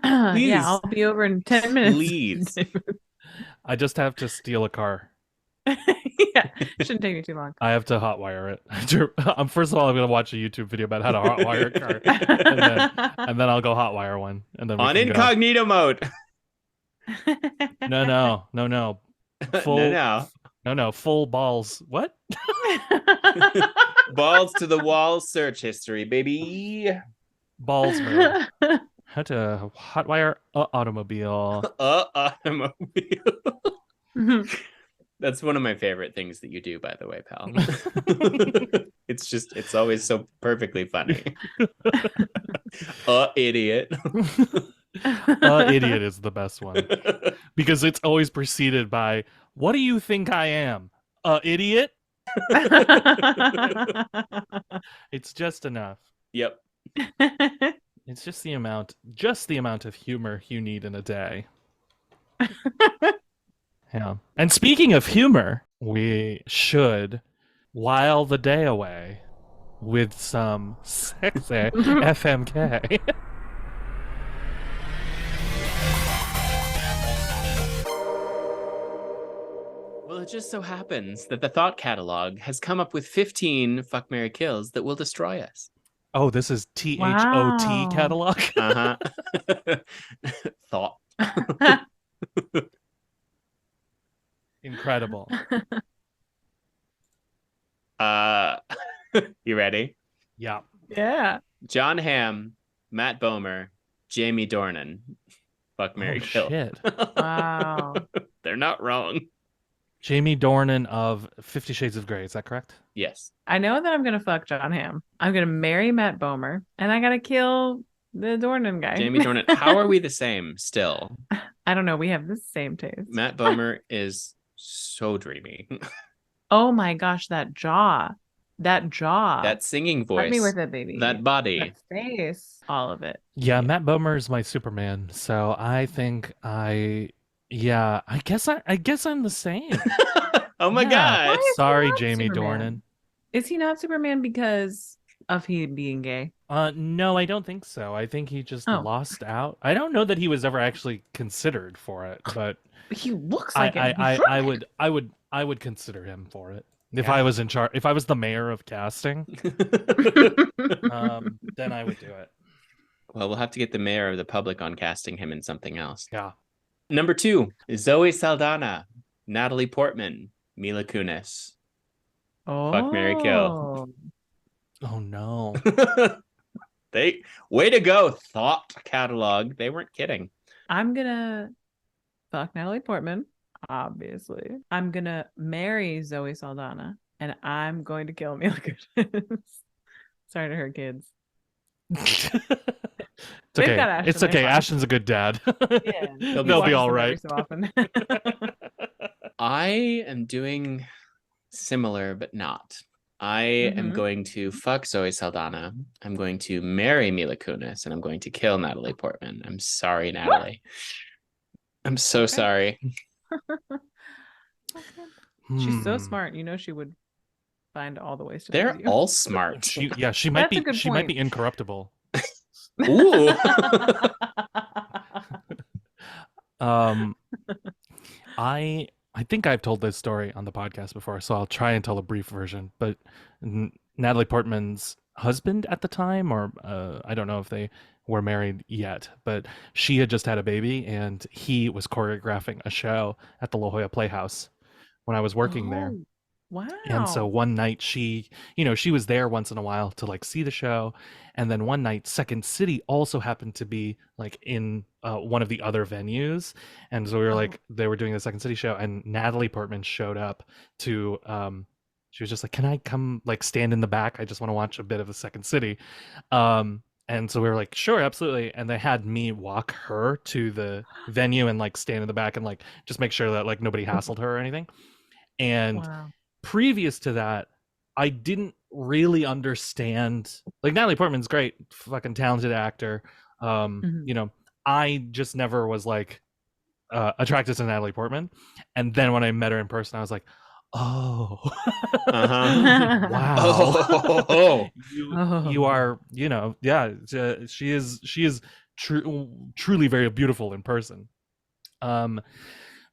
Yeah, I'll be over in 10 minutes. Please. I just have to steal a car. Yeah, shouldn't take me too long. I have to hotwire it. First of all, I'm gonna watch a YouTube video about how to hotwire a car, and then I'll go hotwire one, and then we On can go. incognito mode. No. Full, No. full balls. What? Balls to the wall search history, baby. Balls mode. How to hotwire a automobile. Automobile. That's one of my favorite things that you do, by the way, pal. It's always so perfectly funny. Idiot. Idiot is the best one because it's always preceded by, "What do you think I am? Idiot?" It's just enough. Yep. It's just the amount of humor you need in a day. Yeah. And speaking of humor, we should while the day away with some sexy FMK. Well, it just so happens that the Thought Catalog has come up with 15 Fuck, Marry, Kills that will destroy us. Oh, this is THOT Wow. catalog. Uh-huh. Thought. Incredible. You ready? Yeah. Yeah. John Hamm, Matt Bomer, Jamie Dornan. Fuck, Mary, Oh, kill. shit. Wow. They're not wrong. Jamie Dornan of 50 Shades of Grey. Is that correct? Yes. I know that I'm gonna fuck John Hamm. I'm gonna marry Matt Bomer, and I gotta kill the Dornan guy. Jamie Dornan. How are we the same still? I don't know. We have the same taste. Matt Bomer is so dreamy. Oh my gosh, that jaw. That singing voice. Let me with it, baby. That body. That face. All of it. Yeah, Matt Bomer is my Superman. So I think I guess I'm the same. Oh my Yeah. god. Why is he Sorry, not Jamie Superman? Is he not Superman because of he being gay? Dornan. No, I don't think so. I think he just Oh. lost out. I don't know that he was ever actually considered for it, but He looks like it. I would consider him for it. If Yeah. I was in charge, if I was the mayor of casting, then I would do it. Well, we'll have to get the mayor of the public on casting him in something else. Yeah. Number 2, Zoe Saldana, Natalie Portman, Mila Kunis. Oh. Fuck, marry, kill. Oh no. They way to go, thought catalog. They weren't kidding. I'm gonna fuck Natalie Portman, obviously. I'm gonna marry Zoe Saldana, and I'm going to kill Mila Kunis. Sorry to her kids. It's They've okay. got Ashton, It's they're okay. fine. Ashton's a good dad. Yeah, They'll They'll fine. be all Watches right. them every so often. I am doing similar, but not. I am Mhm. going to fuck Zoe Saldana. I'm going to marry Mila Kunis, and I'm going to kill Natalie Portman. I'm sorry, Natalie. I'm so Okay. sorry. She's so Hmm. smart. You know she would find all the ways to They're please you. all smart. She might That's a be good she might be point. incorruptible. Ooh. I think I've told this story on the podcast before, so I'll try and tell a brief version. But Natalie Portman's husband at the time, or I don't know if they were married yet, but she had just had a baby, and he was choreographing a show at the La Jolla Playhouse when I was working there. Oh, wow. And so one night she was there once in a while to like see the show. And then one night Second City also happened to be like in one of the other venues. And so we were like, they were doing the Second City show, and Natalie Portman showed up to, she was just like, can I come like stand in the back? I just want to watch a bit of the Second City. And so we were like, sure, absolutely. And they had me walk her to the venue and like stand in the back and like just make sure that like nobody hassled her or anything. And Wow. previous to that, I didn't really understand. Like Natalie Portman's great, fucking talented actor. Mhm. I just never was like attracted to Natalie Portman. And then when I met her in person, I was like, oh, Uh-huh. wow. Oh. You are, yeah. She is truly very beautiful in person. But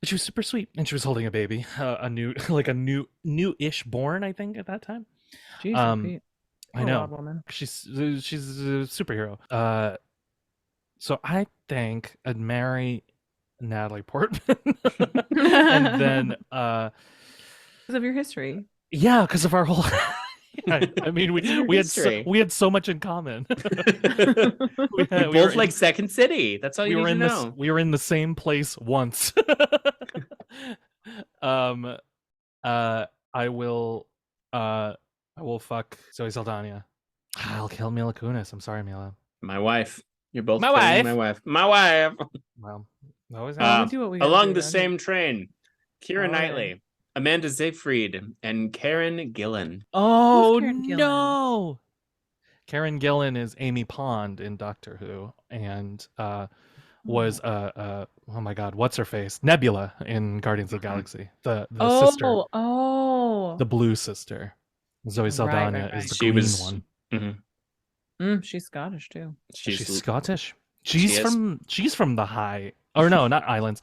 she was super sweet, and she was holding a baby, a new-ish born, I think, at that time. Jesus, Pete. I Poor know. wild woman. She's a superhero. So I think I'd marry Natalie Portman, and then Because of your history. yeah, because of our whole. I mean, we had so much in common. We both like Second City. That's all you need to know. We were in the same place once. I will fuck Zoe Saldana. I'll kill Mila Kunis. I'm sorry, Mila. My wife. You're both My killing wife. my wife. My wife. Well, always we do what we gotta Along do, the Roger. same train, Keira Oh, Knightley, Amanda Seyfried, and Karen Gillan. Oh Karen Gillan? no! Karen Gillan is Amy Pond in Doctor Who, and was oh my god, what's her face? Nebula in Guardians of the Galaxy. The sister, the blue sister. Zoe Saldana right. is the She green was- one. She's Scottish too. She's Scottish. She She's is. from the High, or no, not Islands.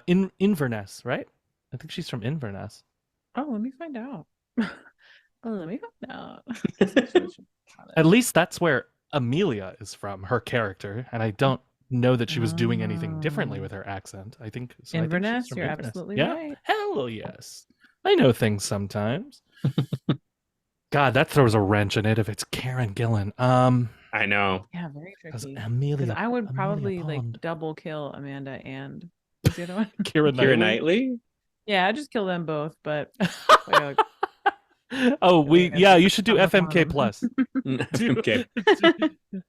In Inverness, right? I think she's from Inverness. Oh, let me find out. Let me find out. At least that's where Amelia is from, her character, and I don't know that she was doing anything differently with her accent. I think so. Inverness, I think she's from you're Inverness. absolutely Yeah? right. Hell yes. I know things sometimes. God, that throws a wrench in it if it's Karen Gillan. I know. Yeah, very tricky. Because Amelia, I would Amelia probably like Pond. double kill Amanda and what's the other one? Keira Keira Knightley. Knightley? Yeah, I'd just kill them both, but like, Oh, yeah, you should do I'm up on FMK them. plus. Okay.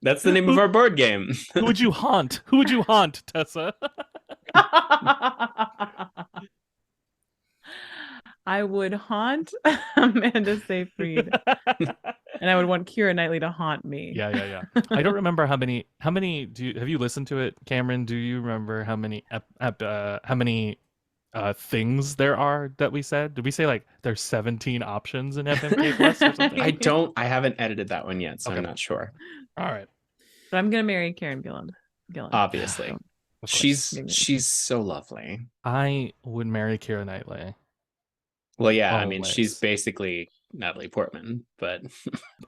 That's the name of our board game. Who would you haunt? Who would you haunt, Tessa? I would haunt Amanda Seyfried, and I would want Keira Knightley to haunt me. Yeah. I don't remember how many have you listened to it, Cameron? Do you remember how many things there are that we said? Did we say like there's 17 options in FMK plus or something? I haven't edited that one yet, so Okay. I'm not sure. All right. But I'm gonna marry Karen Gillan. Obviously. So, Of course. She's so lovely. I would marry Keira Knightley. Well, yeah, I mean, Always. she's basically Natalie Portman, but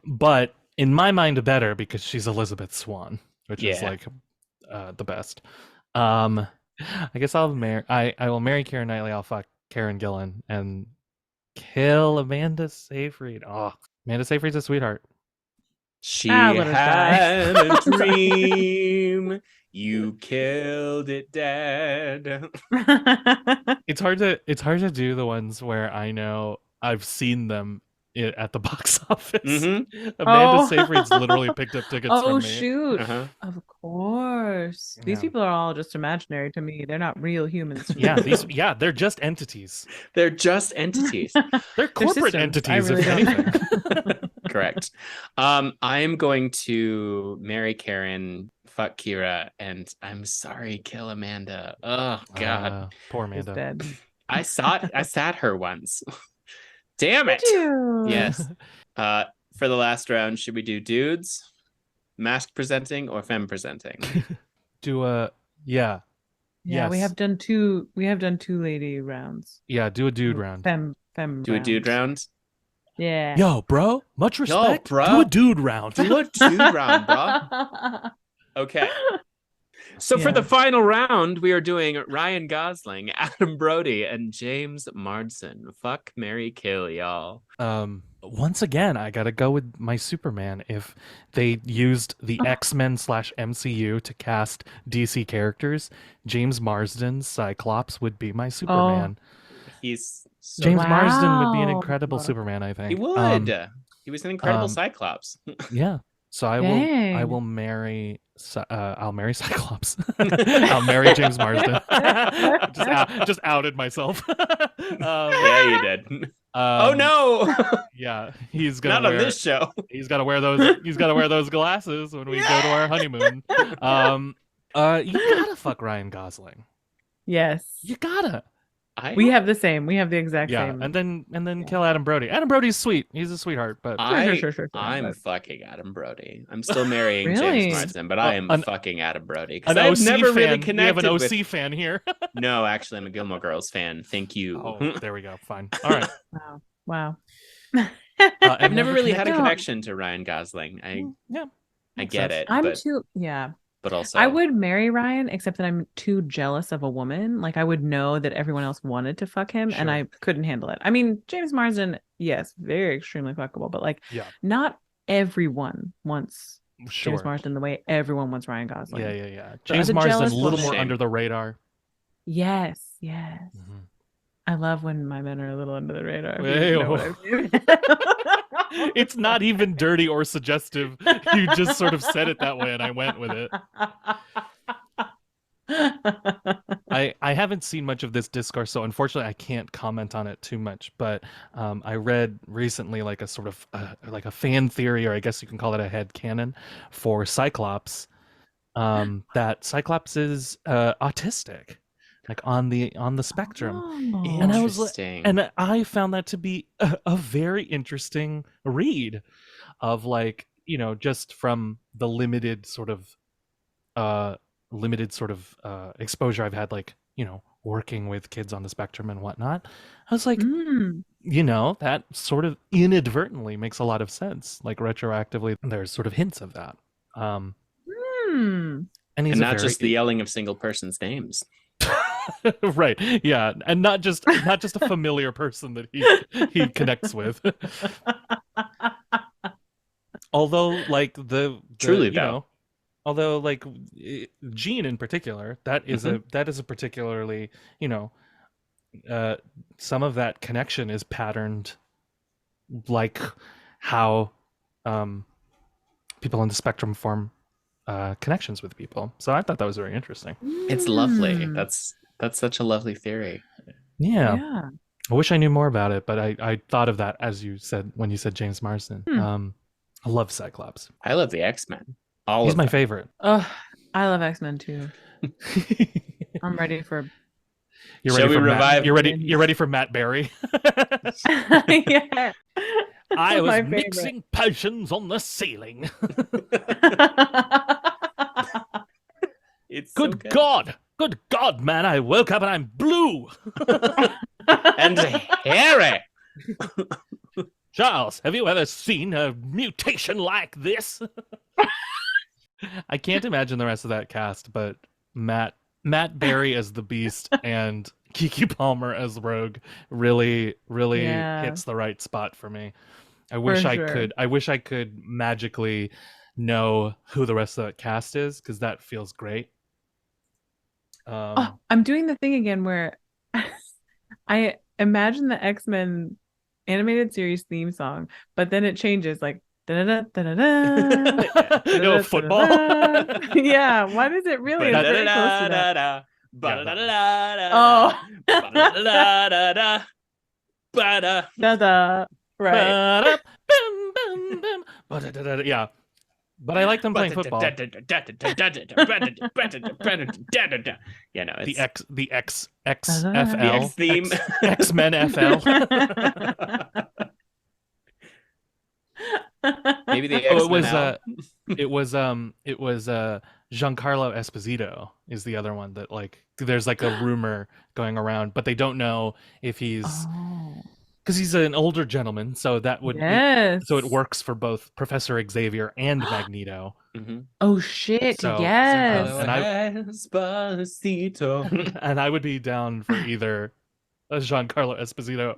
But in my mind better because she's Elizabeth Swann, which is Yeah. like the best. I guess I will marry Keira Knightley. I'll fuck Karen Gillan and kill Amanda Seyfried. Oh, Amanda Seyfried's a sweetheart. she let her die. had a dream. You killed it dead. It's hard to do the ones where I know I've seen them at the box office. Mhm. Amanda Oh. Seyfried's literally picked up tickets Oh from me. shoot! Uh-huh. Of course, these Yeah. people are all just imaginary to me. They're not real humans. To me. They're just entities. They're just entities. They're corporate systems. entities, I really if don't. anything. Correct. I am going to marry Karen, fuck Keira, and I'm sorry, kill Amanda. Oh God. Poor He's Amanda. dead. I sat her once. Damn it. Did you? Yes. For the last round, should we do dudes, mask presenting, or femme presenting? Do a Yeah, we Yes. have done two. We have done two lady rounds. do a dude round. Femme. Do a dude round? Yeah. Yo, bro, much respect. bro. Do a dude round. Do a dude round, bro. Okay. So for the Yeah. final round, we are doing Ryan Gosling, Adam Brody, and James Marsden. Fuck, marry, kill, y'all. Once again, I gotta go with my Superman. If they used the X-Men /MCU to cast DC characters, James Marsden's Cyclops would be my Superman. He's so James Marsden would be an Wow. incredible Superman, I think. He would. He was an incredible Cyclops. Yeah. So I Dang. will marry I'll marry Cyclops. I'll marry James Marsden. just outed myself. Yeah, you did. Oh no! Yeah, he's gonna Not on wear, this show. He's got to wear those glasses when we go to our honeymoon. You gotta fuck Ryan Gosling. Yes. You gotta. We have the same. We have the exact Yeah, same. and then kill Adam Brody. Adam Brody's sweet. He's a sweetheart, but Sure. I'm But- fucking Adam Brody. I'm still marrying Really? James Marsden, but I am fucking Adam Brody because an I've OC never fan. really We connected have an OC with. fan here. No, actually, I'm a Gilmore Girls fan. Thank you. Oh, there we go. Fine. All right. Wow. I've never really had a connected. connection to Ryan Gosling. I makes get sense. it, I'm but too. Yeah. also I would marry Ryan, except that I'm too jealous of a woman. Like I would know that everyone else wanted to fuck him, and Sure. I couldn't handle it. I mean, James Marsden, yes, very extremely fuckable, but like, Yeah. not everyone wants Sure. James Marsden the way everyone wants Ryan Gosling. Yeah. So James as a Marsden, jealous a little woman- more Shame. under the radar. Yes. Mhm. I love when my men are a little under the radar. if Hey, you know what I mean. It's not even dirty or suggestive. You just sort of said it that way, and I went with it. I haven't seen much of this discourse, so unfortunately I can't comment on it too much. But I read recently like a sort of like a fan theory, or I guess you can call it a head canon for Cyclops. That Cyclops is autistic, like on the spectrum. Oh. And I was like, interesting. and I found that to be a very interesting read of like, just from the limited sort of exposure I've had, like, working with kids on the spectrum and whatnot. I was like, Mm. that sort of inadvertently makes a lot of sense. Like retroactively, there's sort of hints of that. Hmm. And he's And a not very- just the yelling of single persons' names. right, yeah, and not just a familiar person that he connects with. although like the Truly, you though. know, although like Jean in particular, that is a particularly, you know, some of that connection is patterned like how people on the spectrum form connections with people. So I thought that was very interesting. It's lovely. Mm. That's such a lovely theory. Yeah. Yeah. I wish I knew more about it, but I thought of that as you said when you said James Marsden. I love Cyclops. I love the X-Men. All He's of my them. favorite. Oh, I love X-Men too. I'm ready for. You're Shall ready we for revive- You're ready for Matt Berry. Yeah. I was My favorite. mixing potions on the ceiling. It's so Good God, man! I woke up and I'm blue. And hairy. Charles, have you ever seen a mutation like this? I can't imagine the rest of that cast, but Matt Berry as the Beast and Kiki Palmer as Rogue really Yeah. hits the right spot for me. I wish I could magically know who the rest of that cast is, because that feels great. Oh, I'm doing the thing again where I imagine the X-Men animated series theme song, but then it changes like da-da-da, No, football. Yeah, what is it really? It's very close to that. Da-da. Right. Yeah, but I like them playing football. Yeah, no, it's The X the XFL, X theme. X-Men FL. Maybe the Oh, X-Men out. it was Giancarlo Esposito is the other one that, like, there's like a rumor going around, but they don't know if he's, Oh. because he's an older gentleman, so that would Yes. so it works for both Professor Xavier and Magneto. Mhm. Oh shit! So- Yes. and I- Esposito. And I would be down for either Giancarlo Esposito,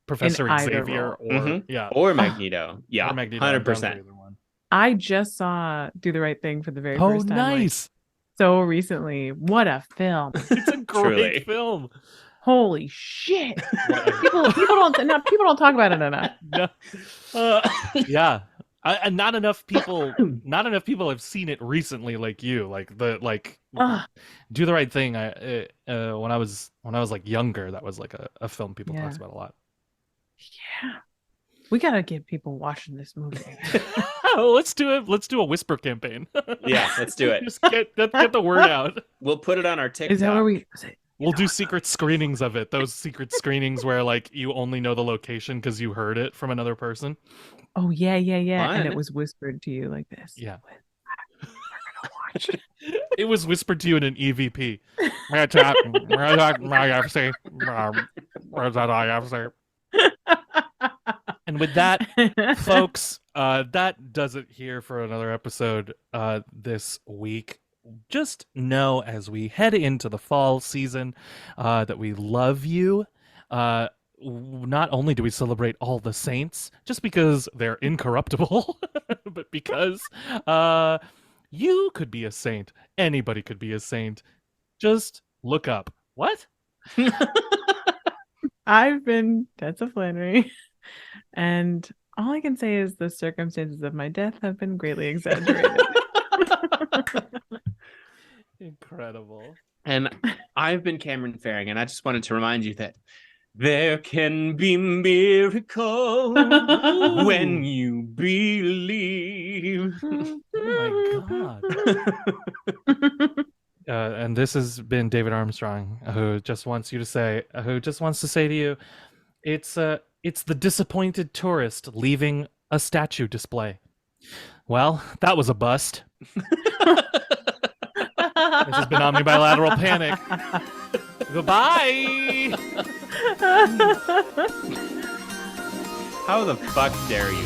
Professor either Xavier, role. or Mhm. yeah, Or Magneto. Yeah, or Magneto. I'm down for 100%. either one. I just saw Do the Right Thing for the very Oh, first time. like, nice! so recently. What a film! It's a great Truly. film. Holy shit! people don't talk about it enough. No. Yeah, and not enough people have seen it recently, like you. Like Ugh. Do the Right Thing. When I was like younger, that was like a film people talked Yeah. about a lot. Yeah, we gotta get people watching this movie. Let's do a whisper campaign. Yeah, let's do it. Just get the word out. We'll put it on our TikTok. Is that where we? We'll do secret screenings of it. Those secret screenings where like you only know the location because you heard it from another person. Oh yeah. And Fun. it was whispered to you like this. Yeah. We're gonna watch. It was whispered to you in an EVP. And with that, folks, that does it here for another episode this week. Just know, as we head into the fall season, that we love you. Not only do we celebrate all the saints just because they're incorruptible, but because you could be a saint. Anybody could be a saint. Just look up. What? I've been Tessa Flannery, and all I can say is the circumstances of my death have been greatly exaggerated. Incredible. And I've been Cameron Faring, and I just wanted to remind you that there can be miracles when you believe. Oh my god. And this has been David Armstrong, who just wants to say to you, it's the disappointed tourist leaving a statue display. Well, that was a bust. This has been Omni Bilateral Panic. Goodbye. How the fuck dare you?